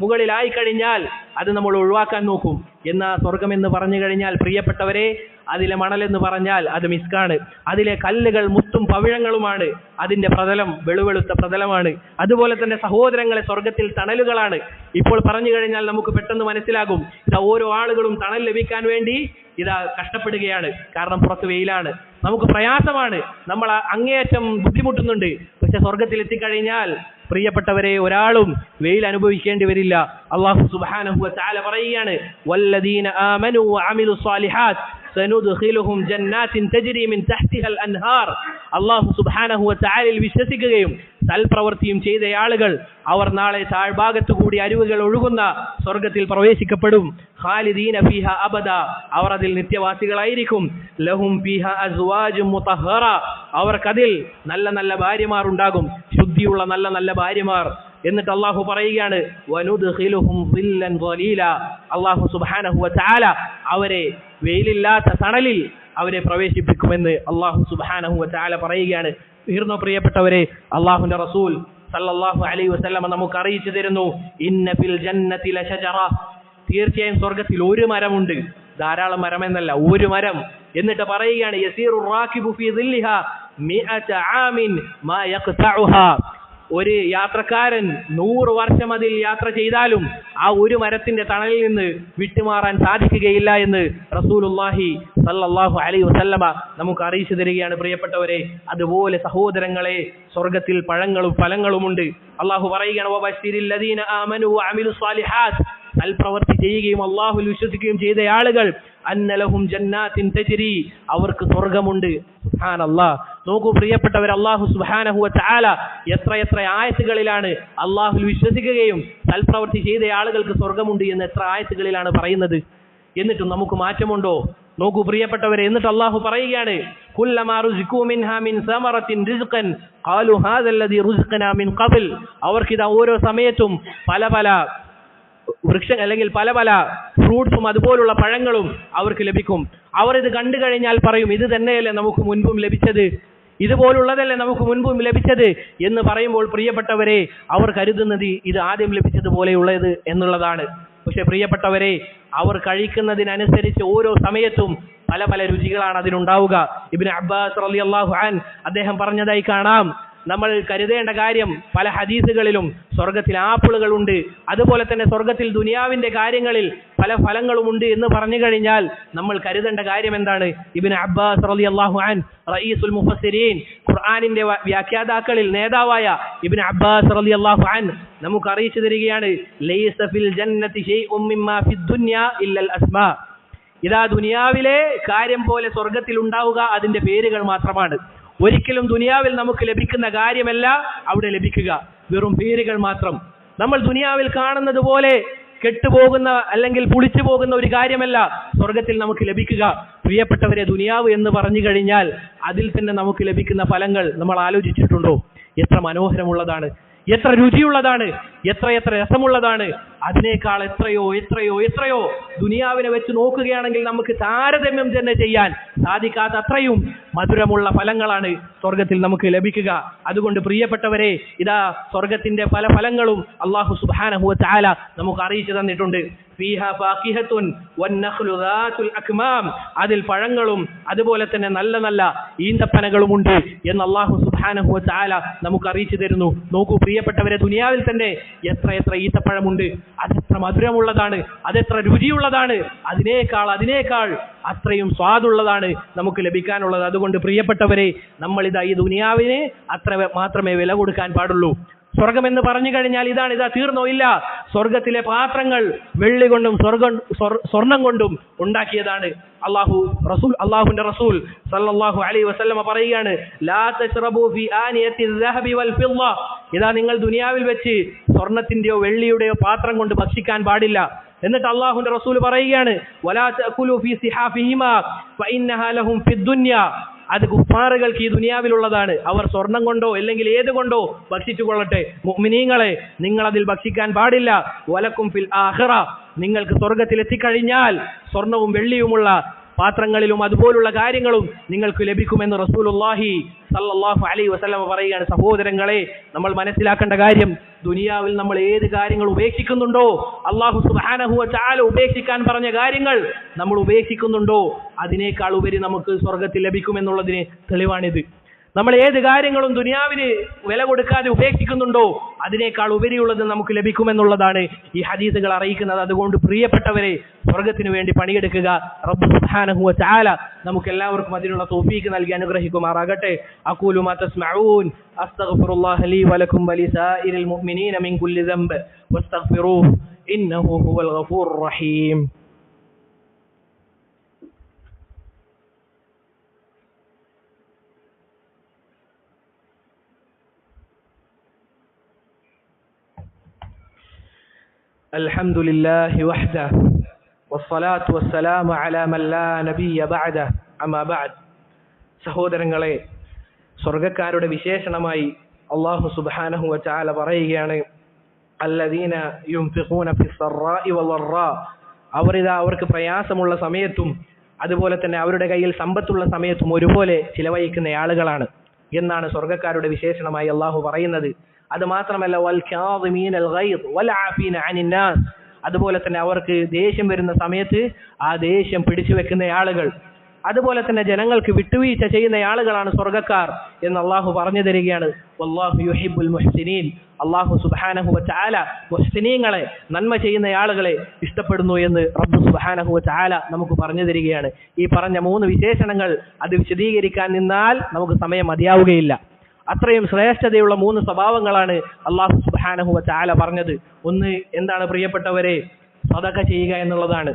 മുകളിലായി കഴിഞ്ഞാൽ അത് നമ്മൾ ഒഴിവാക്കാൻ നോക്കും. എന്നാൽ സ്വർഗം എന്ന് പറഞ്ഞു കഴിഞ്ഞാൽ പ്രിയപ്പെട്ടവരെ, അതിലെ മണൽ എന്ന് പറഞ്ഞാൽ അത് മിസ്കാണ്. അതിലെ കല്ലുകൾ മുത്തും പവിഴങ്ങളുമാണ്, അതിന്റെ പ്രതലം വെളുവെളുത്ത പ്രതലമാണ്. അതുപോലെ തന്നെ സഹോദരങ്ങളെ, സ്വർഗത്തിൽ തണലുകളാണ്. ഇപ്പോൾ പറഞ്ഞു കഴിഞ്ഞാൽ നമുക്ക് പെട്ടെന്ന് മനസ്സിലാകും, ഇതാ ഓരോ ആളുകളും തണൽ ലഭിക്കാൻ വേണ്ടി ഇതാ കഷ്ടപ്പെടുകയാണ്. കാരണം പുറത്ത് വെയിലാണ്, നമുക്ക് പ്രയാസമാണ്, നമ്മൾ അങ്ങേയറ്റം ബുദ്ധിമുട്ടുന്നുണ്ട്. പക്ഷെ സ്വർഗത്തിൽ എത്തിക്കഴിഞ്ഞാൽ പ്രിയപ്പെട്ടവരെ, ഒരാളും വെയിൽ അനുഭവിക്കേണ്ടി വരില്ല. അല്ലാഹു സുബ്ഹാനഹു വ തആല പറയുകയാണ്, വല്ലദീന ആമനു വഅമിലു സ്വാലിഹാത്ത് സനുദ്ഖിലുഹും ജന്നാത്തിൻ തജ്രി മിൻ തഹ്തിഹൽ അൻഹാർ. അല്ലാഹു സുബ്ഹാനഹു വ തആലയിൽ വിശ്വസിക്കുകയും സൽപ്രവൃത്തിയും ചെയ്ത ആളുകൾ അവർ നാളെ താഴ്ഭാഗത്തു കൂടി അരുവികൾ ഒഴുകുന്ന സ്വർഗത്തിൽ പ്രവേശിക്കപ്പെടും. ഖാലിദീന ഫീഹ അബദ, അവർ അതിൽ നിത്യവാസികളായിരിക്കും. ലഹും ഫീഹ അസ്വാജും മുതഹറ, അവർക്കതിൽ നല്ല നല്ല ഭാര്യമാർ ഉണ്ടാകും, ശുദ്ധിയുള്ള നല്ല നല്ല ഭാര്യമാർ. എന്നിട്ട് അല്ലാഹു പറയുകയാണ്, വനുദ്ഖിലുഹും ദില്ലൻ ദലീല, അല്ലാഹു സുബ്ഹാനഹു വ തആല അവരെ വെയിലില്ലാത്ത തണലിൽ അവരെ പ്രവേശിപ്പിക്കുമെന്ന് അല്ലാഹു സുബ്ഹാനഹു വ തആല പറയുകയാണ്. തീർന്നോ പ്രിയപ്പെട്ടവരെ? അല്ലാഹുവിന്റെ റസൂൽ സല്ലല്ലാഹു അലൈഹി വസല്ലം നമുക്ക് അറിയിച്ചു തരുന്നു, ഇന്ന ഫിൽ ജന്നതി ലശജറ, തീർച്ചയായും സ്വർഗത്തിൽ ഒരു മരമുണ്ട്, ധാരാളം മരം എന്നല്ല, ഒരു മരം. എന്നിട്ട് പറയുകയാണ്, യസീറു റാകിബു ഫീ ദില്ലിഹാ മിഅത ആമിൻ മാ യഖ്തഉഹാ, ഒരു യാത്രക്കാരൻ 100 വർഷം അതിൽ യാത്ര ചെയ്താലും ആ ഒരു മരത്തിന്റെ തണലിൽ നിന്ന് വിട്ടുമാറാൻ സാധിക്കുകയില്ല എന്ന് റസൂലുള്ളാഹി സല്ലല്ലാഹു അലൈഹി വസല്ലമ നമുക്ക് അറിയിച്ചു തരികയാണ്. പ്രിയപ്പെട്ടവരെ, അതുപോലെ സഹോദരങ്ങളെ, സ്വർഗത്തിൽ പഴങ്ങളും ഫലങ്ങളുമുണ്ട്. അല്ലാഹു പറയുകയാണ്, വബശ്ശിരിൽ ലദീന ആമനു വഅമിലു സ്വാലിഹാത്ത്, സൽപ്രവൃത്തി ചെയ്യുകയും അല്ലാഹുവിൽ വിശ്വസിക്കുകയും ചെയ്ത ആളുകൾ, അന്നലഹും ജന്നാത്തിൻ തജ്രി, അവർക്ക് സ്വർഗമുണ്ട്. സുബ്ഹാനല്ലാഹ്. നോക്കൂ പ്രിയപ്പെട്ടവർ, അല്ലാഹു സുബ്ഹാനഹു വ തആല എത്ര ആയത്തുകളിലാണ് അല്ലാഹുവിൽ വിശ്വസിക്കുകയും സൽപ്രവൃത്തി ചെയ്ത ആളുകൾക്ക് സ്വർഗമുണ്ട് എന്ന് എത്ര ആയത്തുകളിലാണ് പറയുന്നത്. എന്നിട്ടും നമുക്ക് മാറ്റമുണ്ടോ? നോക്കൂ പ്രിയപ്പെട്ടവരെ, എന്നിട്ട് അല്ലാഹു പറയുകയാണ്, കുല്ലമാ റുസിഖൂ മിൻഹാ മിൻ സമറത്തിൻ റിസ്ഖൻ ഖാലു ഹാദല്ലദീ റുസിഖനാ മിൻ ഖബൽ, അവർക്കിതാ ഓരോ സമയത്തും പല വൃക്ഷം അല്ലെങ്കിൽ പല ഫ്രൂട്ട്സും അതുപോലുള്ള പഴങ്ങളും അവർക്ക് ലഭിക്കും. അവർ ഇത് കണ്ടു കഴിഞ്ഞാൽ പറയും, ഇത് തന്നെയല്ലേ നമുക്ക് മുൻപും ലഭിച്ചത്, ഇതുപോലുള്ളതല്ലേ നമുക്ക് മുൻപും ലഭിച്ചത് എന്ന് പറയുമ്പോൾ പ്രിയപ്പെട്ടവരെ, അവർ കരുതുന്നത് ഇത് ആദ്യം ലഭിച്ചതുപോലെയുള്ളത് എന്നുള്ളതാണ്. പക്ഷെ പ്രിയപ്പെട്ടവരെ, അവർ കഴിക്കുന്നതിനനുസരിച്ച് ഓരോ സമയത്തും പല രുചികളാണ് അതിനുണ്ടാവുക. ഇബ്നു അബ്ബാസ് റളിയല്ലാഹു അൻഹു അദ്ദേഹം പറഞ്ഞതായി കാണാം, നമ്മൾ കരുതേണ്ട കാര്യം, പല ഹദീസുകളിലും സ്വർഗത്തിൽ ആപ്പിളുകളുണ്ട്, അതുപോലെ തന്നെ സ്വർഗത്തിൽ ദുനിയാവിന്റെ കാര്യങ്ങളിൽ പല ഫലങ്ങളുമുണ്ട് എന്ന് പറഞ്ഞു കഴിഞ്ഞാൽ നമ്മൾ കരുതേണ്ട കാര്യം എന്താണ്? ഇബ്നു അബ്ബാസ് റളിയല്ലാഹു അൻഹു റഈസുൽ മുഫസ്സിരീൻ, ഖുർആനിന്റെ വ്യാഖ്യാതാക്കളിൽ നേതാവായ ഇബ്നു അബ്ബാസ് റളിയല്ലാഹു അൻഹു നമുക്ക് അറിയിച്ചു തരികയാണ്, ലൈസ ഫിൽ ജന്നതി ശൈഉം മിമ്മാ ഫിദ് ദുനിയ ഇല്ലൽ അസ്മാ, ഇതാ ദുനിയാവിലെ കാര്യം പോലെ സ്വർഗത്തിൽ ഉണ്ടാവുക അതിന്റെ പേരുകൾ മാത്രമാണ്. ഒരിക്കലും ദുനിയാവിൽ നമുക്ക് ലഭിക്കുന്ന കാര്യമല്ല അവിടെ ലഭിക്കുക, വെറും പേരുകൾ മാത്രം. നമ്മൾ ദുനിയാവിൽ കാണുന്നത് പോലെ കെട്ടുപോകുന്ന അല്ലെങ്കിൽ പുളിച്ചു പോകുന്ന ഒരു കാര്യമല്ല സ്വർഗത്തിൽ നമുക്ക് ലഭിക്കുക. പ്രിയപ്പെട്ടവരെ, ദുനിയാവ് എന്ന് പറഞ്ഞു കഴിഞ്ഞാൽ അതിൽ തന്നെ നമുക്ക് ലഭിക്കുന്ന ഫലങ്ങൾ നമ്മൾ ആലോചിച്ചിട്ടുണ്ടോ? എത്ര മനോഹരമുള്ളതാണ്, എത്ര രുചിയുള്ളതാണ്, എത്രയെത്ര രസമുള്ളതാണ്. അതിനേക്കാൾ എത്രയോ എത്രയോ എത്രയോ ദുനിയാവിനെ വെച്ച് നോക്കുകയാണെങ്കിൽ നമുക്ക് താരതമ്യം തന്നെ ചെയ്യാൻ സാധിക്കാത്ത അത്രയും മധുരമുള്ള ഫലങ്ങളാണ് സ്വർഗത്തിൽ നമുക്ക് ലഭിക്കുക. അതുകൊണ്ട് പ്രിയപ്പെട്ടവരെ, ഇതാ സ്വർഗത്തിന്റെ പല ഫലങ്ങളും അല്ലാഹു സുബ്ഹാനഹു വ തആല നമുക്ക് അറിയിച്ചു തന്നിട്ടുണ്ട്. ഫീഹാ ഫാകിഹത്തുൻ വന്നഖ്ലു ദാതുൽ അക്മാം, അതിൽ പഴങ്ങളും അതുപോലെ തന്നെ നല്ല നല്ല ഈന്തപ്പനകളും ഉണ്ട് എന്ന് അല്ലാഹു സുബ്ഹാനഹു വ തആല നമുക്ക് അറിയിച്ചു തരുന്നു. നോക്കൂ പ്രിയപ്പെട്ടവരെ, ദുനിയാവിൽ തന്നെ എത്ര എത്ര ഈത്തപ്പഴമുണ്ട്, അതെത്ര മധുരമുള്ളതാണ്, അതെത്ര രുചിയുള്ളതാണ്, അതിനേക്കാൾ അത്രയും സ്വാദുള്ളതാണ് നമുക്ക് ലഭിക്കാനുള്ളത്. അതുകൊണ്ട് പ്രിയപ്പെട്ടവരെ, നമ്മളിതാ ഈ ദുനിയാവിന് അത്ര മാത്രമേ വില കൊടുക്കാൻ പാടുള്ളൂ. സ്വർഗമെന്ന് പറഞ്ഞു കഴിഞ്ഞാൽ ഇതാ തീർന്നോ? ഇല്ല. സ്വർഗത്തിലെ പാത്രങ്ങൾ വെള്ളി കൊണ്ടും സ്വർണം കൊണ്ടും ഉണ്ടാക്കിയതാണ്. അല്ലാഹുവിന്റെ റസൂൽ സല്ലല്ലാഹു അലൈഹി വസല്ലമ പറയുകയാണ്, ലാ തശ്റബു ഫീ ആനിയത്തി الذهب والفضة. ഇതാ നിങ്ങൾ ദുനിയാവിൽ വെച്ച് സ്വർണത്തിന്റെയോ വെള്ളിയുടെയോ പാത്രം കൊണ്ട് ഭക്ഷിക്കാൻ പാടില്ല. എന്നിട്ട് അല്ലാഹുവിന്റെ റസൂൽ പറയുകയാണ്, വലാ തഅകുലു ഫീ സിഹാഫിഹിമാ ഫഇന്നഹാ ലഹും ഫിദ്ദുനിയ. അത് കുഫാറുകൾക്ക് ഈ ദുനിയാവിലുള്ളതാണ്. അവർ സ്വർണം കൊണ്ടോ അല്ലെങ്കിൽ ഏത് കൊണ്ടോ ഭക്ഷിച്ചു കൊള്ളട്ടെ. മുഅ്മിനീങ്ങളെ, നിങ്ങൾ അതിൽ ഭക്ഷിക്കാൻ പാടില്ല. വലക്കും ഫിൽ ആഖിറ, നിങ്ങൾക്ക് സ്വർഗത്തിൽ എത്തിക്കഴിഞ്ഞാൽ സ്വർണവും വെള്ളിയുമുള്ള പാത്രങ്ങളിലും അതുപോലുള്ള കാര്യങ്ങളും നിങ്ങൾക്ക് ലഭിക്കുമെന്ന് റസൂലുള്ളാഹി സല്ലല്ലാഹു അലൈഹി വസല്ലം പറയുകയാണ്. സഹോദരങ്ങളെ, നമ്മൾ മനസ്സിലാക്കേണ്ട കാര്യം, ദുനിയാവിൽ നമ്മൾ ഏത് കാര്യങ്ങൾ ഉപേക്ഷിക്കുന്നുണ്ടോ, അല്ലാഹു സുബ്ഹാനഹു വ തആല ഉപേക്ഷിക്കാൻ പറഞ്ഞ കാര്യങ്ങൾ നമ്മൾ ഉപേക്ഷിക്കുന്നുണ്ടോ, അതിനേക്കാൾ ഉപരി നമുക്ക് സ്വർഗത്തിൽ ലഭിക്കുമെന്നുള്ളതിന് തെളിവാണിത്. നമ്മൾ ഏത് കാര്യങ്ങളും ദുനിയാവിന് വില കൊടുക്കാതെ ഉപേക്ഷിക്കുന്നുണ്ടോ, അതിനേക്കാൾ ഉപരിയുള്ളത് നമുക്ക് ലഭിക്കുമെന്നുള്ളതാണ് ഈ ഹദീസുകൾ അറിയിക്കുന്നത്. അതുകൊണ്ട് പ്രിയപ്പെട്ടവരെ, സ്വർഗത്തിന് വേണ്ടി പണിയെടുക്കുക. റബ്ബ് സുബ്ഹാനഹു വ തആല നമുക്ക് എല്ലാവർക്കും അതിനുള്ള തൗഫീഖ് നൽകി അനുഗ്രഹിക്കുമാറാകട്ടെ. അഖൂലു മാ തസ്മഊൻ അസ്തഗ്ഫിറുല്ലാഹ ലീ വലക്കും വലിസായിരിൽ മുഅ്മിനീന മിൻ കുല്ലി ദംബ് വസ്തഗ്ഫിറൂഹു ഇന്നഹു ഹുവൽ ഗഫൂറുർ റഹീം. الحمد لله وحده والصلاة والسلام على من لا نبي بعده أما بعد. സഹോദരങ്ങളെ, സ്വർഗ്ഗക്കാരുടെ വിശേഷണമായി അല്ലാഹു സുബ്ഹാനഹു വ തആല പറയുകയാണ്, അല്ലദീന യുൻഫിഖൂന ഫിസ്സറാഇ വൽളറാ. അവർക്ക് പ്രയാസമുള്ള സമയത്തും അതുപോലെ തന്നെ അവരുടെ കയ്യിൽ സമ്പത്തുള്ള സമയത്തും ഒരുപോലെ ചിലവഴിക്കുന്ന ആളുകളാണ് എന്നാണ് സ്വർഗ്ഗക്കാരുടെ വിശേഷണമായി അല്ലാഹു പറയുന്നത്. അത് മാത്രമല്ല, വൽ കാദിമീനൽ ഗൈദ് വൽ ആഫീന അനിൻ നാസ്, അതുപോലെ തന്നെ അവർക്ക് ദേഷ്യം വരുന്ന സമയത്ത് ആ ദേഷ്യം പിടിച്ചു വെക്കുന്ന ആളുകൾ, അതുപോലെ തന്നെ ജനങ്ങൾക്ക് വിട്ടുവീഴ്ച ചെയ്യുന്ന ആളുകളാണ് സ്വർഗ്ഗക്കാർ എന്ന് അല്ലാഹു പറഞ്ഞു തരികയാണ്. വല്ലാഹു യുഹിബ്ബുൽ മുഹ്സിനീൻ. അല്ലാഹു സുബ്ഹാനഹു വ തആല മുഹ്സിനീങ്ങളെ, നന്മ ചെയ്യുന്ന ആളുകളെ ഇഷ്ടപ്പെടുന്നു എന്ന് റബ്ബ് സുബ്ഹാനഹു വ തആല നമുക്ക് പറഞ്ഞു തരികയാണ്. ഈ പറഞ്ഞ 3 വിശേഷണങ്ങൾ അത് വിശദീകരിക്കാൻ നിന്നാൽ നമുക്ക് സമയം മതിയാവുകയില്ല. അത്രയും ശ്രേഷ്ഠതയുള്ള 3 സ്വഭാവങ്ങളാണ് അല്ലാഹു സുബ്ഹാനഹു വ തആല പറഞ്ഞത്. ഒന്ന് എന്താണ് പ്രിയപ്പെട്ടവരെ? സദഖ ചെയ്യുക എന്നുള്ളതാണ്.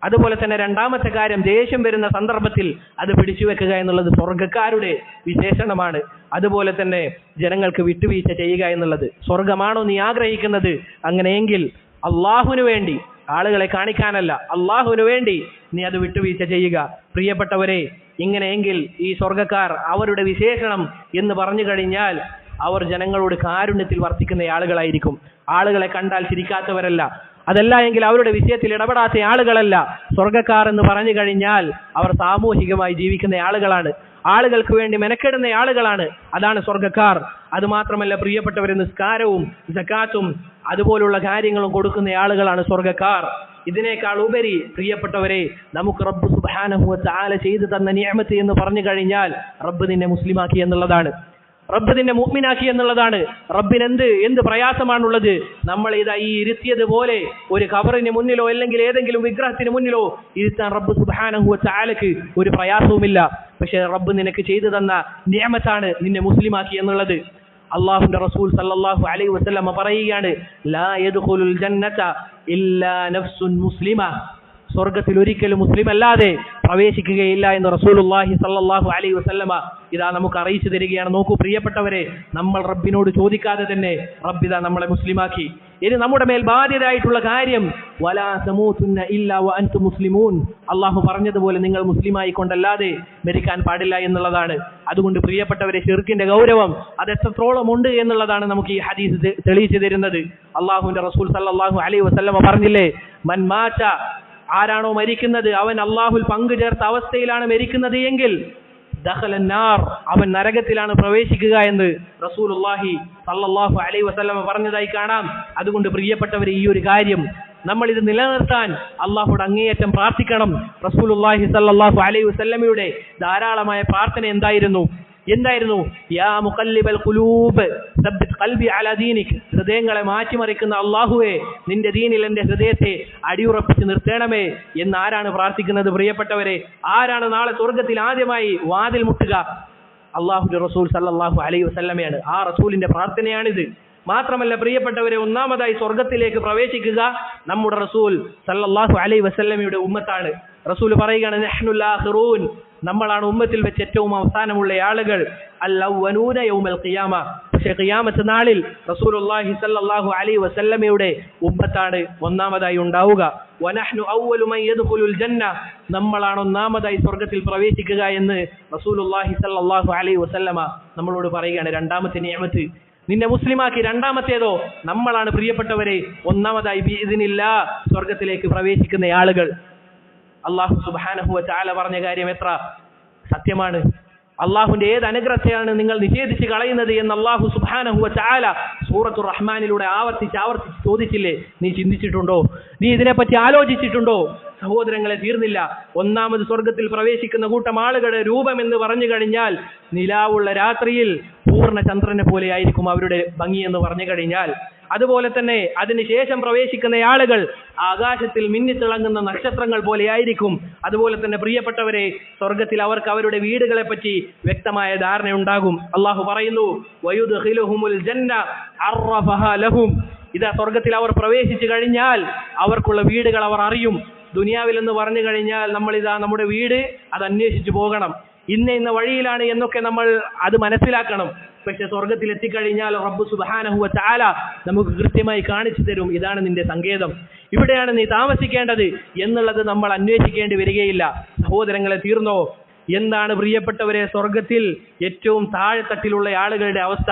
അതുപോലെ തന്നെ രണ്ടാമത്തെ കാര്യം, ദേഷ്യം വരുന്ന സന്ദർഭത്തിൽ അത് പിടിച്ചു വെക്കുക എന്നുള്ളത് സ്വർഗ്ഗക്കാരുടെ വിശേഷണമാണ്. അതുപോലെ തന്നെ ജനങ്ങൾക്ക് വിട്ടുവീഴ്ച ചെയ്യുക എന്നുള്ളത്. സ്വർഗമാണോ നീ ആഗ്രഹിക്കുന്നത്? അങ്ങനെയെങ്കിൽ അള്ളാഹുവിന് വേണ്ടി, ആളുകളെ കാണിക്കാനല്ല, അള്ളാഹുവിന് വേണ്ടി നീ അത് വിട്ടുവീഴ്ച ചെയ്യുക. പ്രിയപ്പെട്ടവരെ, ഇങ്ങനെയെങ്കിൽ ഈ സ്വർഗ്ഗക്കാർ അവരുടെ വിശേഷണം എന്ന് പറഞ്ഞു കഴിഞ്ഞാൽ അവർ ജനങ്ങളോട് കാരുണ്യത്തിൽ വർത്തിക്കുന്ന ആളുകളായിരിക്കും. ആളുകളെ കണ്ടാൽ ചിരിക്കാത്തവരല്ല. അതല്ല എങ്കിൽ അവരുടെ വിഷയത്തിൽ ഇടപെടാത്ത ആളുകളല്ല. സ്വർഗ്ഗക്കാർ എന്ന് പറഞ്ഞു കഴിഞ്ഞാൽ അവർ സാമൂഹികമായി ജീവിക്കുന്ന ആളുകളാണ്. ആളുകൾക്ക് വേണ്ടി മെനക്കെടുന്ന ആളുകളാണ്. അതാണ് സ്വർഗ്ഗക്കാർ. അതുമാത്രമല്ല പ്രിയപ്പെട്ടവരെ, നിസ്കാരവും സകാത്തും അതുപോലുള്ള കാര്യങ്ങളും കൊടുക്കുന്ന ആളുകളാണ് സ്വർഗ്ഗക്കാർ. ഇതിനേക്കാൾ ഉപരി പ്രിയപ്പെട്ടവരെ, നമുക്ക് റബ്ബ് സുബ്ഹാനഹു വ തആല ചെയ്തു തന്ന നിഅമത്ത് എന്ന് പറഞ്ഞു കഴിഞ്ഞാൽ റബ്ബ് നിന്നെ മുസ്ലിമാക്കി എന്നുള്ളതാണ്. റബ്ബ് നിന്നെ മുഅ്മിനാക്കി എന്നുള്ളതാണ്. റബ്ബിന് എന്ത് പ്രയാസമാണുള്ളത്? നമ്മൾ ഇതാ ഈ ഇരുത്തിയതുപോലെ ഒരു ഖബറിന് മുന്നിലോ അല്ലെങ്കിൽ ഏതെങ്കിലും വിഗ്രഹത്തിന് മുന്നിലോ ഇരുത്താൻ റബ്ബ് സുബ്ഹാനഹു വ തആലക്ക് ഒരു പ്രയാസവുമില്ല. പക്ഷേ റബ്ബ് നിനക്ക് ചെയ്തു തന്ന നിഅമത്താണ് നിന്നെ മുസ്ലിമാക്കി എന്നുള്ളത്. അല്ലാഹുവിന്റെ റസൂൽ സല്ലല്ലാഹു അലൈഹി വസല്ലം പറയുകയാണ്, ലാ യദ്ഖുലുൽ ജന്നത ഇല്ലാ നഫ്സുൻ മുസ്ലിമ. സ്വർഗ്ഗത്തിൽ ഒരിക്കലും മുസ്ലിം അല്ലാതെ പ്രവേശിക്കുകയില്ല എന്ന് റസൂലുള്ളാഹി സല്ലല്ലാഹു അലൈഹി വസല്ലമ ഇതാ നമുക്ക് അറിയിച്ചു തരികയാണ്. നോക്കൂ പ്രിയപ്പെട്ടവരെ, നമ്മൾ റബ്ബിനോട് ചോദിക്കാതെ തന്നെ റബ്ബ് ഇതാ നമ്മളെ മുസ്ലിമാക്കി. ഇനി നമ്മുടെ മേൽ ബാധ്യതയായിട്ടുള്ള കാര്യം വലാ തമൂതുന്ന ഇല്ലാ വഅൻതും മുസ്ലിമൂൻ, അള്ളാഹു പറഞ്ഞതുപോലെ നിങ്ങൾ മുസ്ലിമായി കൊണ്ടല്ലാതെ മരിക്കാൻ പാടില്ല എന്നുള്ളതാണ്. അതുകൊണ്ട് പ്രിയപ്പെട്ടവരെ, ശിർക്കിന്റെ ഗൗരവം അത് എത്രത്തോളം ഉണ്ട് എന്നുള്ളതാണ് നമുക്ക് ഈ ഹദീസ് തെളിയിച്ചു തരുന്നത്. അള്ളാഹുവിന്റെ റസൂൽ സല്ലല്ലാഹു അലൈഹി വസല്ലമ പറഞ്ഞില്ലേ, മൻ മാത, ആരാണോ മരിക്കുന്നത് അവൻ അള്ളാഹുൽ പങ്കു ചേർത്ത അവസ്ഥയിലാണ് മരിക്കുന്നത് എങ്കിൽ ദഖലന്നാർ, അവൻ നരകത്തിലാണ് പ്രവേശിക്കുക എന്ന് റസൂലുള്ളാഹി സല്ലല്ലാഹു അലൈഹി വസല്ലമ പറഞ്ഞതായി കാണാം. അതുകൊണ്ട് പ്രിയപ്പെട്ടവരെ, ഈ ഒരു കാര്യം നമ്മൾ ഇത് നിലനിർത്താൻ അള്ളാഹുവോട് അങ്ങേയറ്റം പ്രാർത്ഥിക്കണം. റസൂലുള്ളാഹി സല്ലല്ലാഹു അലൈഹി വസല്ലമയുടെ ധാരാളമായ പ്രാർത്ഥന എന്തായിരുന്നു? യാ മുഖല്ലിബൽ ഖുലൂബ് സബ്ബിത് ഖൽബി അലാ ദീനിക്, ഹൃദയങ്ങളെ മാറ്റിമറിക്കുന്ന അള്ളാഹുവേ, നിന്റെ ദീനിൽ എന്റെ ഹൃദയത്തെ അടിയുറപ്പിച്ച് നിർത്തണമേ എന്ന് ആരാണ് പ്രാർത്ഥിക്കുന്നത്? പ്രിയപ്പെട്ടവരെ, ആരാണ് നാളെ സ്വർഗത്തിൽ ആദ്യമായി വാതിൽ മുട്ടുക? അള്ളാഹുവിന്റെ റസൂൽ സല്ലല്ലാഹു അലൈഹി വസല്ലമയാണ്. ആ റസൂലിന്റെ പ്രാർത്ഥനയാണിത്. മാത്രമല്ല പ്രിയപ്പെട്ടവരെ, ഒന്നാമതായി സ്വർഗത്തിലേക്ക് പ്രവേശിക്കുക നമ്മുടെ റസൂൽ സല്ലല്ലാഹു അലൈഹി വസല്ലമയുടെ ഉമ്മത്താണ്. റസൂൽ പറയുകയാണ്, നഹ്നുൽ ആഖിറൂൻ, നമ്മളാണ് ഉമ്മത്തിൽ വെച്ച് ഏറ്റവും അവസാനമുള്ള ആളുകൾ. അൽ-അവ്വലൂന യൗമൽ ഖിയാമ, പക്ഷേ ഖിയാമത്ത് നാളിൽ റസൂലുള്ളാഹി സ്വല്ലല്ലാഹു അലൈഹി വസല്ലമയുടെ ഉമ്മത്താണ് ഒന്നാമതായി ഉണ്ടാവുക. വനഹ്നു അവ്വലു മൻ യദ്ഖുലുൽ ജന്ന, നമ്മളാണ് ഒന്നാമതായി സ്വർഗ്ഗത്തിൽ പ്രവേശിക്കുക എന്ന് റസൂലുള്ളാഹി സ്വല്ലല്ലാഹു അലൈഹി വസല്ലമ നമ്മളോട് പറയുകയാണ്. രണ്ടാമത്തെ നിഅമത്ത് നിന്നെ മുസ്ലിമാക്കി. രണ്ടാമത്തേതോ നമ്മളാണ് പ്രിയപ്പെട്ടവരെ ഒന്നാമതായി ബിഇദ്നില്ലാ സ്വർഗ്ഗത്തിലേക്ക് പ്രവേശിക്കുന്ന ആളുകൾ. അല്ലാഹു സുബ്ഹാനഹു വ തആല പറഞ്ഞ കാര്യം എത്ര സത്യമാണ്. അള്ളാഹുവിന്റെ ഏത് അനുഗ്രഹത്തെയാണ് നിങ്ങൾ നിഷേധിച്ച് കളയുന്നത് എന്ന് അല്ലാഹു സുബ്ഹാനഹു വ തആല സൂറത്തുർ റഹ്മാനിലൂടെ ആവർത്തിച്ച് ചോദിച്ചില്ലേ? നീ ചിന്തിച്ചിട്ടുണ്ടോ? നീ ഇതിനെപ്പറ്റി ആലോചിച്ചിട്ടുണ്ടോ? സഹോദരങ്ങളെ, തീർന്നില്ല. ഒന്നാമത് സ്വർഗത്തിൽ പ്രവേശിക്കുന്ന കൂട്ടം ആളുകളുടെ രൂപം എന്ന് പറഞ്ഞു കഴിഞ്ഞാൽ നിലാവുള്ള രാത്രിയിൽ പൂർണ്ണ ചന്ദ്രനെ പോലെയായിരിക്കും അവരുടെ ഭംഗി എന്ന് പറഞ്ഞു കഴിഞ്ഞാൽ. അതുപോലെ തന്നെ അതിനുശേഷം പ്രവേശിക്കുന്ന ആളുകൾ ആകാശത്തിൽ മിന്നിത്തിളങ്ങുന്ന നക്ഷത്രങ്ങൾ പോലെയായിരിക്കും. അതുപോലെ തന്നെ പ്രിയപ്പെട്ടവരെ, സ്വർഗത്തിൽ അവർക്ക് അവരുടെ വീടുകളെ പറ്റി വ്യക്തമായ ധാരണ ഉണ്ടാകും. അള്ളാഹു പറയുന്നു, വയുദ്ഖിലുഹുമുൽ ജന്ന അർറഫഹാ ലഹും, ഇതാ സ്വർഗത്തിൽ അവർ പ്രവേശിച്ചു കഴിഞ്ഞാൽ അവർക്കുള്ള വീടുകൾ അവർ അറിയും. ദുനിയാവിൽ എന്ന് പറഞ്ഞു കഴിഞ്ഞാൽ നമ്മളിതാ നമ്മുടെ വീട് അത് അന്വേഷിച്ചു പോകണം, ഇന്ന വഴിയിലാണ് എന്നൊക്കെ നമ്മൾ അത് മനസ്സിലാക്കണം. പക്ഷെ സ്വർഗത്തിൽ എത്തിക്കഴിഞ്ഞാൽ റബ്ബ് സുബ്ഹാനഹു വ തആല നമുക്ക് കൃത്യമായി കാണിച്ചു തരും, ഇതാണ് നിന്റെ സങ്കേതം, ഇവിടെയാണ് നീ താമസിക്കേണ്ടത് എന്നുള്ളത് നമ്മൾ അന്വേഷിക്കേണ്ടി വരികയില്ല. സഹോദരങ്ങളെ, തീർന്നോ? എന്താണ് പ്രിയപ്പെട്ടവരെ സ്വർഗത്തിൽ ഏറ്റവും താഴെത്തട്ടിലുള്ള ആളുകളുടെ അവസ്ഥ?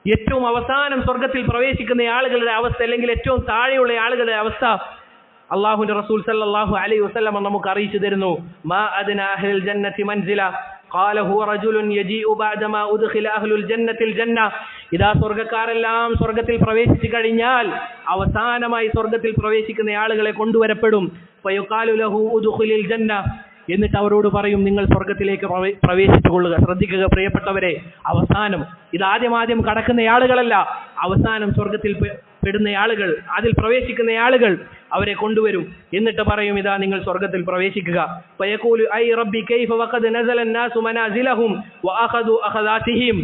ഏറ്റവും അവസാനം സ്വർഗത്തിൽ പ്രവേശിക്കുന്ന ആളുകളുടെ അവസ്ഥ, അല്ലെങ്കിൽ ഏറ്റവും താഴെയുള്ള ആളുകളുടെ അവസ്ഥ അള്ളാഹുവിന്റെ റസൂൽ സല്ലല്ലാഹു അലൈഹി വസല്ലം നമുക്ക് അറിയിച്ചു തരുന്നു. മാ അദ്നാ അഹ്ലുൽ ജന്നത്തി മൻസില ഖാല ഹുവ റജുലുൻ യജീഉ ബഅദ മാ ഉദ്ഖില അഹ്ലുൽ ജന്നത്തിൽ ജന്ന, ഇദാ സ്വർഗ്ഗക്കാരെല്ലാം സ്വർഗ്ഗത്തിൽ പ്രവേശിച്ചു കഴിഞ്ഞാൽ അവസാനമായി സ്വർഗ്ഗത്തിൽ പ്രവേശിക്കുന്ന ആളുകളെ കൊണ്ടുവരപ്പെടും. ഫയുഖാലു ലഹു ഉദ്ഖിലിൽ ജന്ന, എന്നിട്ട് അവരോട് പറയും, നിങ്ങൾ സ്വർഗത്തിലേക്ക് പ്രവേശിച്ചു കൊള്ളുക. ശ്രദ്ധിക്കുക പ്രിയപ്പെട്ടവരെ, അവസാനം ഇതാദ്യം കടക്കുന്ന ആളുകളല്ല, അവസാനം സ്വർഗത്തിൽ പെടുന്ന ആളുകൾ, അതിൽ പ്രവേശിക്കുന്ന ആളുകൾ, അവരെ കൊണ്ടുവരും. എന്നിട്ട് പറയും, ഇതാ നിങ്ങൾ സ്വർഗത്തിൽ പ്രവേശിക്കുക. ഫയഖൂലു ഐ റബ്ബി കൈഫ വഖദ് നസല الناس മനാസിലഹും വഅഖദു അഖദാതിഹിം,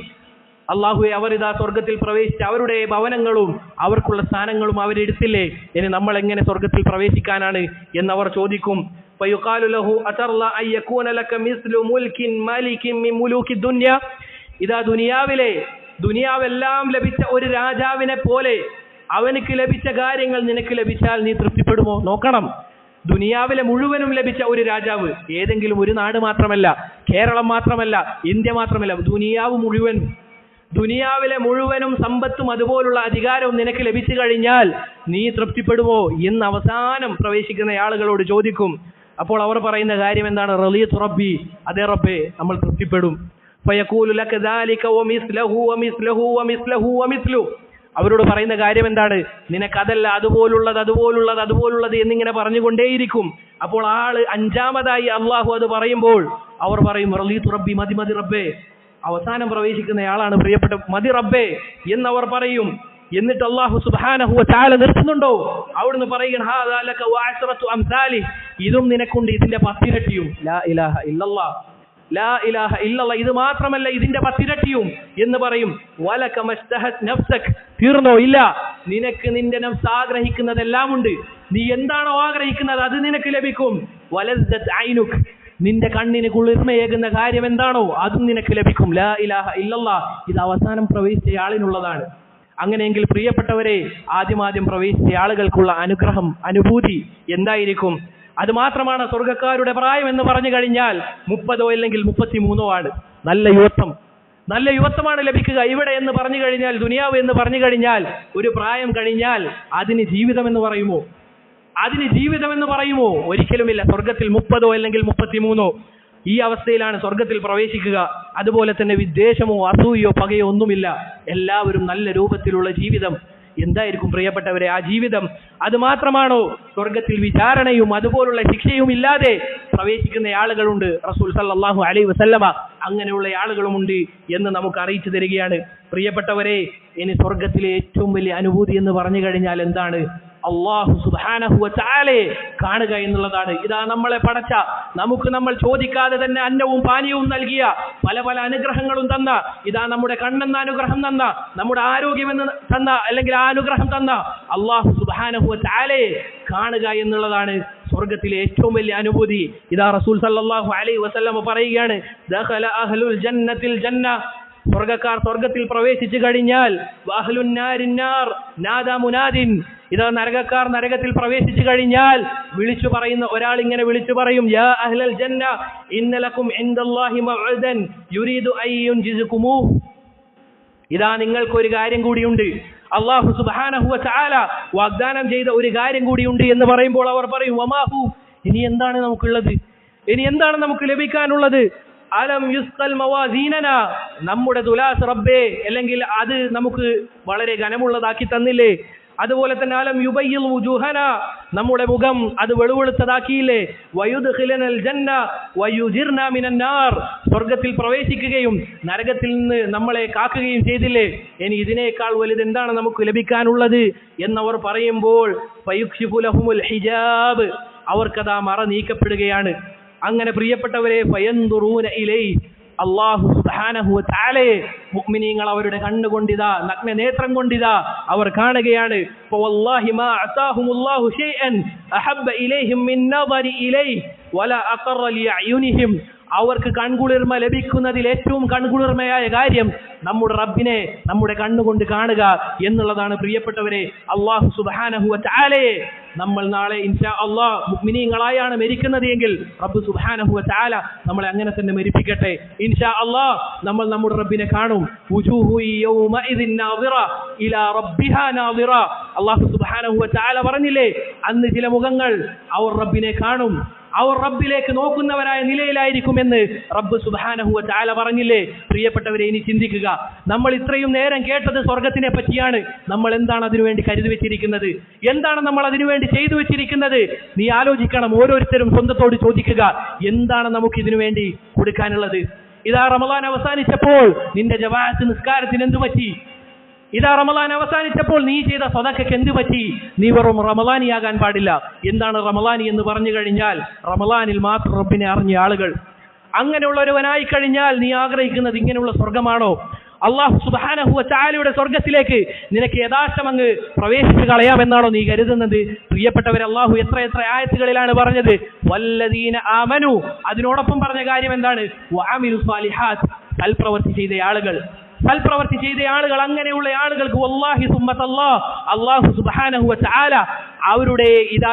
അല്ലാഹുവേ, അവർ ഇതാ സ്വർഗത്തിൽ പ്രവേശിച്ച് അവരുടെ ഭവനങ്ങളും അവർക്കുള്ള സ്ഥാനങ്ങളും അവരെടുത്തില്ലേ, ഇനി നമ്മൾ എങ്ങനെ സ്വർഗത്തിൽ പ്രവേശിക്കാനാണ് എന്നവർ ചോദിക്കും. ഫയുഖാലു ലഹു അതർല അൻ യകൂന ലക മിസ്ലു മുൽകിൻ മലികിൻ മിൻ മുലൂകി ദുനിയ, ഇതാ ദുനിയാവെല്ലാം ലഭിച്ച ഒരു രാജാവിനെ പോലെ അവനക്ക് ലഭിച്ച കാര്യങ്ങൾ നിനക്ക് ലഭിച്ചാൽ നീ തൃപ്തിപ്പെടുമോ? നോക്കണം, ദുനിയാവിലെ മുഴുവനും ലഭിച്ച ഒരു രാജാവ്, ഏതെങ്കിലും ഒരു നാട് മാത്രമല്ല, കേരളം മാത്രമല്ല, ഇന്ത്യ മാത്രമല്ല, ദുനിയാവിലെ മുഴുവനും സമ്പത്തും അതുപോലുള്ള അധികാരവും നിനക്ക് ലഭിച്ചു കഴിഞ്ഞാൽ നീ തൃപ്തിപ്പെടുമോ എന്ന് അവസാനം പ്രവേശിക്കുന്ന ആളുകളോട് ചോദിക്കും. അപ്പോൾ അവർ പറയുന്ന കാര്യം എന്താണ്? റളിയതു റബ്ബി, അതേ റബ്ബേ, നമ്മൾ തൃപ്തിപ്പെടും. ഫയഖൂലു ലക ദാലിക വമിസ്ലഹു വമിസ്ലഹു വമിസ്ലഹു വമിസ്ലു, അവരോട് പറയുന്ന കാര്യം എന്താണ്? നിനക്കതല്ല, അതുപോലുള്ളത് എന്നിങ്ങനെ പറഞ്ഞുകൊണ്ടേയിരിക്കും. അപ്പോൾ ആള് അഞ്ചാമതായി അള്ളാഹു അത് പറയുമ്പോൾ അവർ പറയും, റളിയതു റബ്ബി, മതി റബ്ബേ, അവസാനം പ്രവേശിക്കുന്ന ആളാണ് പ്രിയപ്പെട്ട, മതി റബ്ബേ എന്നവർ പറയും. എന്നിട്ട് അല്ലാഹു സുബ്ഹാനഹു വ തആല നിർത്തുന്നുണ്ടോ? അവിടുന്ന് പറയുകയാണ്, ഹാദാ ലക വഅസ്റതു അംസാലി, ഇതും നിനക്കുണ്ട്, ഇതിന്റെ 10 ഇരട്ടിയും. ലാ ഇലാഹ ഇല്ലല്ലാഹ്, ലാ ഇലാഹ ഇല്ലല്ലാഹ്, ഇത് മാത്രമല്ല ഇതിന്റെ 10 ഇരട്ടിയും എന്ന് പറയും. വലക മസ്തഹത് നഫ്സക്, തീർന്നോ? ഇല്ല, നിനക്ക് നിന്റെ നഫ്സ് ആഗ്രഹിക്കുന്നതെല്ലാം ഉണ്ട്. നീ എന്താണോ ആഗ്രഹിക്കുന്നത് അത് നിനക്ക് ലഭിക്കും. വലസ്ദത് ഐനുക്, നിന്റെ കണ്ണിന് കുളിർമയേകുന്ന കാര്യം എന്താണോ അതും നിനക്ക് ലഭിക്കും. ലാ ഇലാഹ ഇല്ലല്ലാഹ്, ഇത് അവസാനം പ്രവേശിച്ച ആളിനുള്ളതാണ്. അങ്ങനെയെങ്കിൽ പ്രിയപ്പെട്ടവരെ, ആദ്യം പ്രവേശിച്ച ആളുകൾക്കുള്ള അനുഭൂതി എന്തായിരിക്കും? അത് മാത്രമാണ് സ്വർഗ്ഗക്കാരുടെ പ്രായം എന്ന് പറഞ്ഞു കഴിഞ്ഞാൽ 30 അല്ലെങ്കിൽ 33 ആണ്. നല്ല യുവത്വമാണ് ലഭിക്കുക ഇവിടെ എന്ന് പറഞ്ഞു കഴിഞ്ഞാൽ, ദുനിയാവ് എന്ന് പറഞ്ഞു കഴിഞ്ഞാൽ ഒരു പ്രായം കഴിഞ്ഞാൽ അതിന് ജീവിതം എന്ന് പറയുമോ? ഒരിക്കലുമില്ല. സ്വർഗത്തിൽ 30 അല്ലെങ്കിൽ 33 ഈ അവസ്ഥയിലാണ് സ്വർഗത്തിൽ പ്രവേശിക്കുക. അതുപോലെ തന്നെ വിദ്വേഷമോ അസൂയോ പകയോ ഒന്നുമില്ല. എല്ലാവരും നല്ല രൂപത്തിലുള്ള ജീവിതം. എന്തായിരിക്കും പ്രിയപ്പെട്ടവരെ ആ ജീവിതം? അത് മാത്രമാണോ? സ്വർഗത്തിൽ വിചാരണയും അതുപോലുള്ള ശിക്ഷയും ഇല്ലാതെ പ്രവേശിക്കുന്ന ആളുകളുണ്ട്. റസൂൽ സല്ലല്ലാഹു അലൈഹി വസല്ലമ അങ്ങനെയുള്ള ആളുകളുമുണ്ട് എന്ന് നമുക്ക് അറിയിച്ചു തരികയാണ്. പ്രിയപ്പെട്ടവരെ, ഇനി സ്വർഗത്തിലെ ഏറ്റവും വലിയ അനുഭൂതി എന്ന് പറഞ്ഞു കഴിഞ്ഞാൽ എന്താണ്? അല്ലാഹു സുബ്ഹാനഹു വ തആലയെ കാണുക എന്നുള്ളതാണ്. ഇതാ നമ്മളെ പടച്ച, നമ്മൾ ചോദിക്കാതെ തന്നെ അന്നവും പാനീയവും നൽകിയ, പല അനുഗ്രഹങ്ങളും തന്ന, ഇതാ നമ്മുടെ കണ്ണെന്ന അനുഗ്രഹം തന്ന, നമ്മുടെ ആരോഗ്യമെന്ന് തന്ന, അല്ലെങ്കിൽ ആ അനുഗ്രഹം തന്ന അല്ലാഹു സുബ്ഹാനഹു വ തആലയെ കാണുക എന്നുള്ളതാണ് സ്വർഗത്തിലെ ഏറ്റവും വലിയ അനുഭൂതി. ഇതാ റസൂൽ സല്ലല്ലാഹു അലൈഹി വസല്ലം പറയുകയാണ്, ദഖല അഹ്ലുൽ ജന്നത്തിൽ ജന്ന, സ്വർഗ്ഗക്കാർ സ്വർഗ്ഗത്തിൽ പ്രവേശിച്ചു കഴിഞ്ഞാൽ, വഅഹ്ലുൻ നാരിൻ നാർ നാദാ മുനാദിൻ, ഇതാ നരകക്കാർ നരകത്തിൽ പ്രവേശിച്ചു കഴിഞ്ഞാൽ ഒരാൾ ഇങ്ങനെ വിളിച്ചു പറയും, യാ അഹ്ലൽ ജന്ന ഇന്ന ലക്കും ഇൻദല്ലാഹി മൗഇദൻ യുരീദു അൻ യുൻജിസുകുമൂഹ്, ഇതാ നിങ്ങൾക്കൊരു കാര്യം കൂടിയുണ്ട്, അല്ലാഹു സുബ്ഹാനഹു വ തആല വാഗ്ദാനം ചെയ്ത ഒരു കാര്യം കൂടിയുണ്ട് എന്ന് പറയുമ്പോൾ അവർ പറയും, വമാഹു, ഇനി എന്താണ് നമുക്കുള്ളത്? ഇനി എന്താണ് നമുക്ക് ലഭിക്കാനുള്ളത്? അലം യുസ്ഖൽ മവാസീനന, നമ്മുടെ തുലാസ് റബ്ബേ, അല്ലെങ്കിൽ അത് നമുക്ക് വളരെ ഘനമുള്ളതാക്കി തന്നില്ലേ? അതുപോലെ തന്നെ അലം യുബയ്യിൽ വുജൂഹന, നമ്മുടെ മുഖം അത് വെളുവെളുത്തതാക്കിയില്ലേ? വയുദ്ഖിലനൽ ജന്ന വയുജിർന മിനൻ നാർ, സ്വർഗ്ഗത്തിൽ പ്രവേശിക്കുകയും നരകത്തിൽ നിന്ന് നമ്മളെ കാക്കുകയും ചെയ്തില്ലേ? ഇനി ഇതിനേക്കാൾ വലുത് എന്താണ് നമുക്ക് ലഭിക്കാനുള്ളത് എന്നവർ പറയുമ്പോൾ ഫയുക്ഷിഫു ലഹുമുൽ ഹിജാബ്, അവർക്കതാ മറ നീക്കപ്പെടുകയാണ്. അങ്ങനെ പ്രിയപ്പെട്ടവരെ, ഫയൻദുറൂന ഇലൈഹി, അല്ലാഹു സുബ്ഹാനഹു വ തആലയെ മുഅ്മിനീങ്ങൾ അവരുടെ കണ്ണുകൊണ്ടിതാ, നഗ്ന നേത്രം കൊണ്ടിതാ അവർ കാണുകയാണ്. ഫവല്ലാഹി മാ അതാഹുമുല്ലാഹു ശൈഅൻ അഹബ്ബ ഇലൈഹിം മിൻ നദരി ഇലൈഹി വലാ അഖറ ലിഅയുനിഹിം, അവർക്ക് കൺകുളിർമ ലഭിക്കുന്നതിൽ ഏറ്റവും കൺകുളിർമയായ കാര്യം നമ്മുടെ റബ്ബിനെ നമ്മുടെ കണ്ണുകൊണ്ട് കാണുക എന്നുള്ളതാണ്. പ്രിയപ്പെട്ടവരെ, അല്ലാഹു സുബ്ഹാനഹു വ തആലയെ നമ്മൾ നാളെ ഇൻഷാ അല്ലാഹ് മുഅ്മിനീങ്ങളായാണ് മരിക്കുന്നത് എങ്കിൽ റബ്ബ് സുബ്ഹാനഹു വ തആല നമ്മളെ അങ്ങനെ തന്നെ മരിപ്പിക്കട്ടെ. ഇൻഷാ അല്ലാഹ് നമ്മൾ നമ്മുടെ റബ്ബിനെ കാണും. വുജൂഹു യൗമഇദിൻ നാദിറ ഇലാ റബ്ബിഹാ നാദിറ, അല്ലാഹു സുബ്ഹാനഹു വ തആല പറഞ്ഞില്ലേ, അന്ന് ചില മുഖങ്ങൾ അവർ റബ്ബിനെ കാണും, അവർ റബ്ബിലേക്ക് നോക്കുന്നവരായ നിലയിലായിരിക്കുമെന്ന് റബ്ബ് സുബ്ഹാനഹു വ തആല പറഞ്ഞില്ലേ? പ്രിയപ്പെട്ടവരെ, ഇനി ചിന്തിക്കുക, നമ്മൾ ഇത്രയും നേരം കേട്ടത് സ്വർഗത്തിനെ പറ്റിയാണ്. നമ്മൾ എന്താണ് അതിനുവേണ്ടി കരുതി വെച്ചിരിക്കുന്നത്? എന്താണ് നമ്മൾ അതിനുവേണ്ടി ചെയ്തു വെച്ചിരിക്കുന്നത്? നീ ആലോചിക്കണം. ഓരോരുത്തരും സ്വന്തത്തോട് ചോദിക്കുക, എന്താണ് നമുക്ക് ഇതിനു വേണ്ടി കൊടുക്കാനുള്ളത്? ഇതാ റമളാൻ അവസാനിച്ചപ്പോൾ നിന്റെ ജമാഅത്ത് നിസ്കാരത്തിന് എന്തു പറ്റി? ഇതാ റമളാൻ അവസാനിച്ചപ്പോൾ നീ ചെയ്ത സദഖയ്ക്ക് എന്തു പറ്റി? നീ വെറും റമളാനിയാകാൻ പാടില്ല. എന്താണ് റമളാനി എന്ന് പറഞ്ഞു കഴിഞ്ഞാൽ, റമളാനിൽ മാത്രം റബ്ബിനെ അറിഞ്ഞ ആളുകൾ. അങ്ങനെയുള്ളവനായി കഴിഞ്ഞാൽ നീ ആഗ്രഹിക്കുന്നത് ഇങ്ങനെയുള്ള സ്വർഗമാണോ? അല്ലാഹു സുബ്ഹാനഹു വ തആലയുടെ സ്വർഗത്തിലേക്ക് നിനക്ക് യഥാർത്ഥം അങ്ങ് പ്രവേശിച്ചു കളയാമെന്നാണോ നീ കരുതുന്നത്? പ്രിയപ്പെട്ടവരെ, അല്ലാഹു എത്ര ആയത്തുകളിലാണ് പറഞ്ഞത് വല്ലദീന ആമനു, അതിനോടൊപ്പം പറഞ്ഞ കാര്യം എന്താണ്? വഅമിലു സ്വാലിഹാത്ത്, സൽപ്രവൃത്തി ചെയ്ത ആളുകൾ. അങ്ങനെയുള്ള ആളുകൾക്ക് വല്ലാഹി സുമ്മത്തല്ലാഹ്, അല്ലാഹു സുബ്ഹാനഹു വ തആല അവരുടെ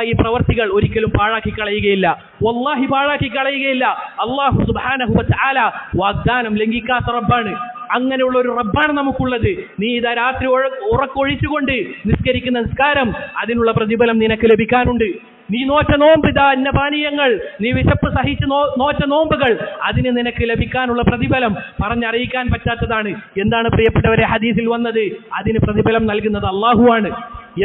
ഈ പ്രവർത്തികൾ ഒരിക്കലും പാഴാക്കി കളയുകയില്ല. വല്ലാഹി പാഴാക്കി കളയുകയില്ല. അല്ലാഹു സുബ്ഹാനഹു വ തആല വാഗ്ദാനം ലംഘിക്കാത്ത റബ്ബാണ്. അങ്ങനെയുള്ള ഒരു റബ്ബാണ് നമുക്കുള്ളത്. നീ ഇതാ രാത്രി ഉറക്കൊഴിച്ചുകൊണ്ട് നിസ്കരിക്കുന്ന നിസ്കാരം, അതിനുള്ള പ്രതിഫലം നിനക്ക് ലഭിക്കാനുണ്ട്. നീ നോറ്റ നോമ്പ്, ഇതാ അന്നപാനീയങ്ങൾ, നീ വിശപ്പ് സഹിച്ച് നോറ്റ നോമ്പുകൾ, അതിന് നിനക്ക് ലഭിക്കാനുള്ള പ്രതിഫലം പറഞ്ഞറിയിക്കാൻ പറ്റാത്തതാണ്. എന്താണ് പ്രിയപ്പെട്ടവരെ ഹദീസിൽ വന്നത്? അതിന് പ്രതിഫലം നൽകുന്നത് അല്ലാഹുവാണ്.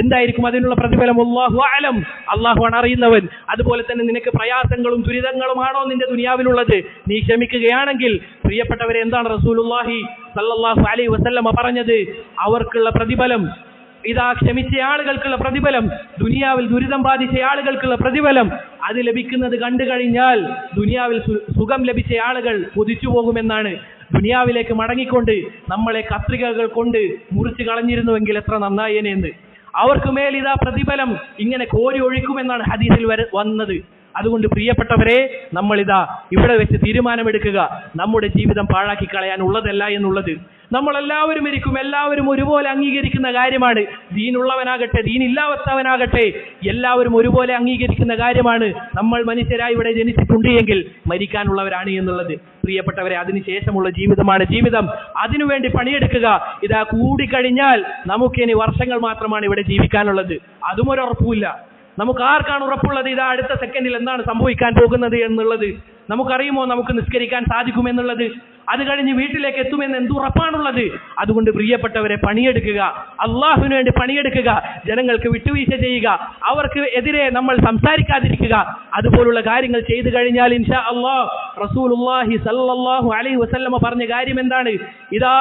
എന്തായിരിക്കും അതിനുള്ള പ്രതിഫലം? അല്ലാഹു അഅലം, അല്ലാഹുവാണ് അറിയുന്നവൻ. അതുപോലെ തന്നെ നിനക്ക് പ്രയാസങ്ങളും ദുരിതങ്ങളുമാണോ നിന്റെ ദുനിയാവിലുള്ളത്? നീ ക്ഷമിക്കുകയാണെങ്കിൽ പ്രിയപ്പെട്ടവരെ, എന്താണ് റസൂലുള്ളാഹി സല്ലല്ലാഹു അലൈഹി വസല്ലമ പറഞ്ഞത്? അവർക്കുള്ള പ്രതിഫലം, ഇതാ ക്ഷമിച്ച ആളുകൾക്കുള്ള പ്രതിഫലം, ദുനിയാവിൽ ദുരിതം ബാധിച്ച ആളുകൾക്കുള്ള പ്രതിഫലം, അത് ലഭിക്കുന്നത് കണ്ടു കഴിഞ്ഞാൽ ദുനിയാവിൽ സുഖം ലഭിച്ച ആളുകൾ കൊതിച്ചു പോകുമെന്നാണ്. ദുനിയാവിലേക്ക് മടങ്ങിക്കൊണ്ട് നമ്മളെ കത്രികകൾ കൊണ്ട് മുറിച്ച് കളഞ്ഞിരുന്നുവെങ്കിൽ എത്ര നന്നായേനെന്ന്. അവർക്ക് മേൽ ഇതാ പ്രതിഫലം ഇങ്ങനെ കോരി ഒഴിക്കുമെന്നാണ് ഹദീസിൽ വന്നത്. അതുകൊണ്ട് പ്രിയപ്പെട്ടവരെ, നമ്മളിതാ ഇവിടെ വെച്ച് തീരുമാനമെടുക്കുക, നമ്മുടെ ജീവിതം പാഴാക്കി കളയാനുള്ളതല്ല എന്നുള്ളത്. നമ്മളെല്ലാവരും ഇരിക്കും, എല്ലാവരും ഒരുപോലെ അംഗീകരിക്കുന്ന കാര്യമാണ്. ദീനുള്ളവനാകട്ടെ ദീനില്ലാത്തവനാകട്ടെ എല്ലാവരും ഒരുപോലെ അംഗീകരിക്കുന്ന കാര്യമാണ്. നമ്മൾ മനുഷ്യരായി ഇവിടെ ജനിച്ചിട്ടുണ്ട് എങ്കിൽ മരിക്കാനുള്ളവരാണ് എന്നുള്ളത്. പ്രിയപ്പെട്ടവരെ, അതിനുശേഷമുള്ള ജീവിതമാണ് ജീവിതം. അതിനുവേണ്ടി പണിയെടുക്കുക. ഇതാ കൂടിക്കഴിഞ്ഞാൽ നമുക്കിനി വർഷങ്ങൾ മാത്രമാണ് ഇവിടെ ജീവിക്കാനുള്ളത്. അതും ഒരുറപ്പുമില്ല. നമുക്ക് ആർക്കാണ് ഉറപ്പുള്ളത് ഇതാ അടുത്ത സെക്കൻഡിൽ എന്താണ് സംഭവിക്കാൻ പോകുന്നത് എന്നുള്ളത്? നമുക്കറിയുമോ നമുക്ക് നിസ്കരിക്കാൻ സാധിക്കുമെന്നുള്ളത്? അത് കഴിഞ്ഞ് വീട്ടിലേക്ക് എത്തുമെന്ന് എന്തുറപ്പാണുള്ളത്? അതുകൊണ്ട് പ്രിയപ്പെട്ടവരെ, പണിയെടുക്കുക, അള്ളാഹുവിന് വേണ്ടി പണിയെടുക്കുക, ജനങ്ങൾക്ക് വിട്ടുവീഴ്ച ചെയ്യുക, അവർക്ക് എതിരെ നമ്മൾ സംസാരിക്കാതിരിക്കുക. അതുപോലുള്ള കാര്യങ്ങൾ ചെയ്തു കഴിഞ്ഞാൽ ഇൻഷാ അല്ലാഹ് റസൂലുള്ളാഹി സ്വല്ലല്ലാഹു അലൈഹി വസല്ലമ പറഞ്ഞ കാര്യം എന്താണ്? ഇതാ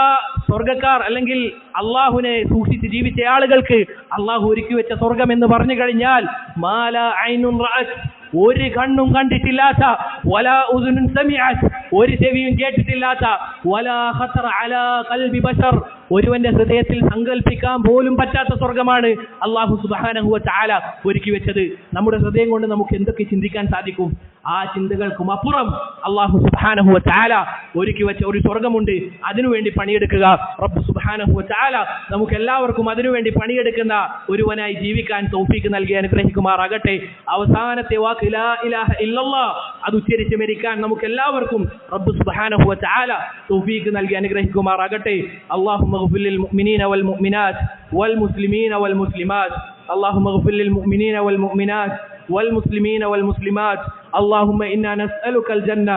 സ്വർഗ്ഗക്കാർ അല്ലെങ്കിൽ അള്ളാഹുവിനെ സൂക്ഷിച്ച് ജീവിച്ച ആളുകൾക്ക് അള്ളാഹു ഒരുക്കി വെച്ച സ്വർഗം എന്ന് പറഞ്ഞു കഴിഞ്ഞാൽ മാല ഐനുൻ റഅത്, ഒരു കണ്ണും കണ്ടിട്ടില്ലാത്ത, വലാ ഉദുനുൻ സമിഅത്, ഒരു ചെവിയും കേട്ടിട്ടില്ലാത്ത, വലാ ഖതറ അലാ ഖൽബി ബശർ, ഒരുവന്റെ ഹൃദയത്തിൽ സങ്കല്പിക്കാൻ പോലും പറ്റാത്ത സ്വർഗമാണ് അല്ലാഹു സുബ്ഹാനഹു വ തആല ഒരുക്കി വെച്ചത്. നമ്മുടെ ഹൃദയം കൊണ്ട് നമുക്ക് എന്തൊക്കെ ചിന്തിക്കാൻ സാധിക്കും? ആ ചിന്തകൾക്കും അപ്പുറം അല്ലാഹു സുബ്ഹാനഹു വ തആല ഒരുക്കി വെച്ച ഒരു സ്വർഗമുണ്ട്. അതിനുവേണ്ടി പണിയെടുക്കുക. റബ്ബ് സുബ്ഹാനഹു വ തആല നമുക്ക് എല്ലാവർക്കും അതിനുവേണ്ടി പണിയെടുക്കുന്ന ഒരുവനായി ജീവിക്കാൻ തൗഫീഖ് നൽകി അനുഗ്രഹിക്കുമാറാകട്ടെ. അവസാനത്തെ വാക്ക് ലാ ഇലാഹ ഇല്ലല്ലാഹ്, അത് ഉച്ചരിച്ച് മരിക്കാൻ നമുക്ക് എല്ലാവർക്കും റബ്ബ് സുബ്ഹാനഹു വ തആല തൗഫീഖ് നൽകി അനുഗ്രഹിക്കുമാറാകട്ടെ. അല്ലാഹുമ്മ اغفر للمؤمنين والمؤمنات والمسلمين والمسلمات اللهم اغفر للمؤمنين والمؤمنات والمسلمين والمسلمات اللهم إنا نسألك الجنة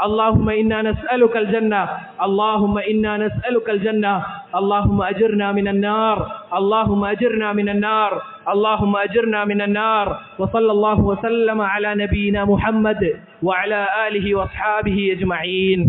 اللهم إنا نسألك الجنة اللهم إنا نسألك الجنة اللهم أجرنا من النار اللهم أجرنا من النار اللهم أجرنا من النار وصلى الله وسلم على نبينا محمد وعلى آله وأصحابه أجمعين.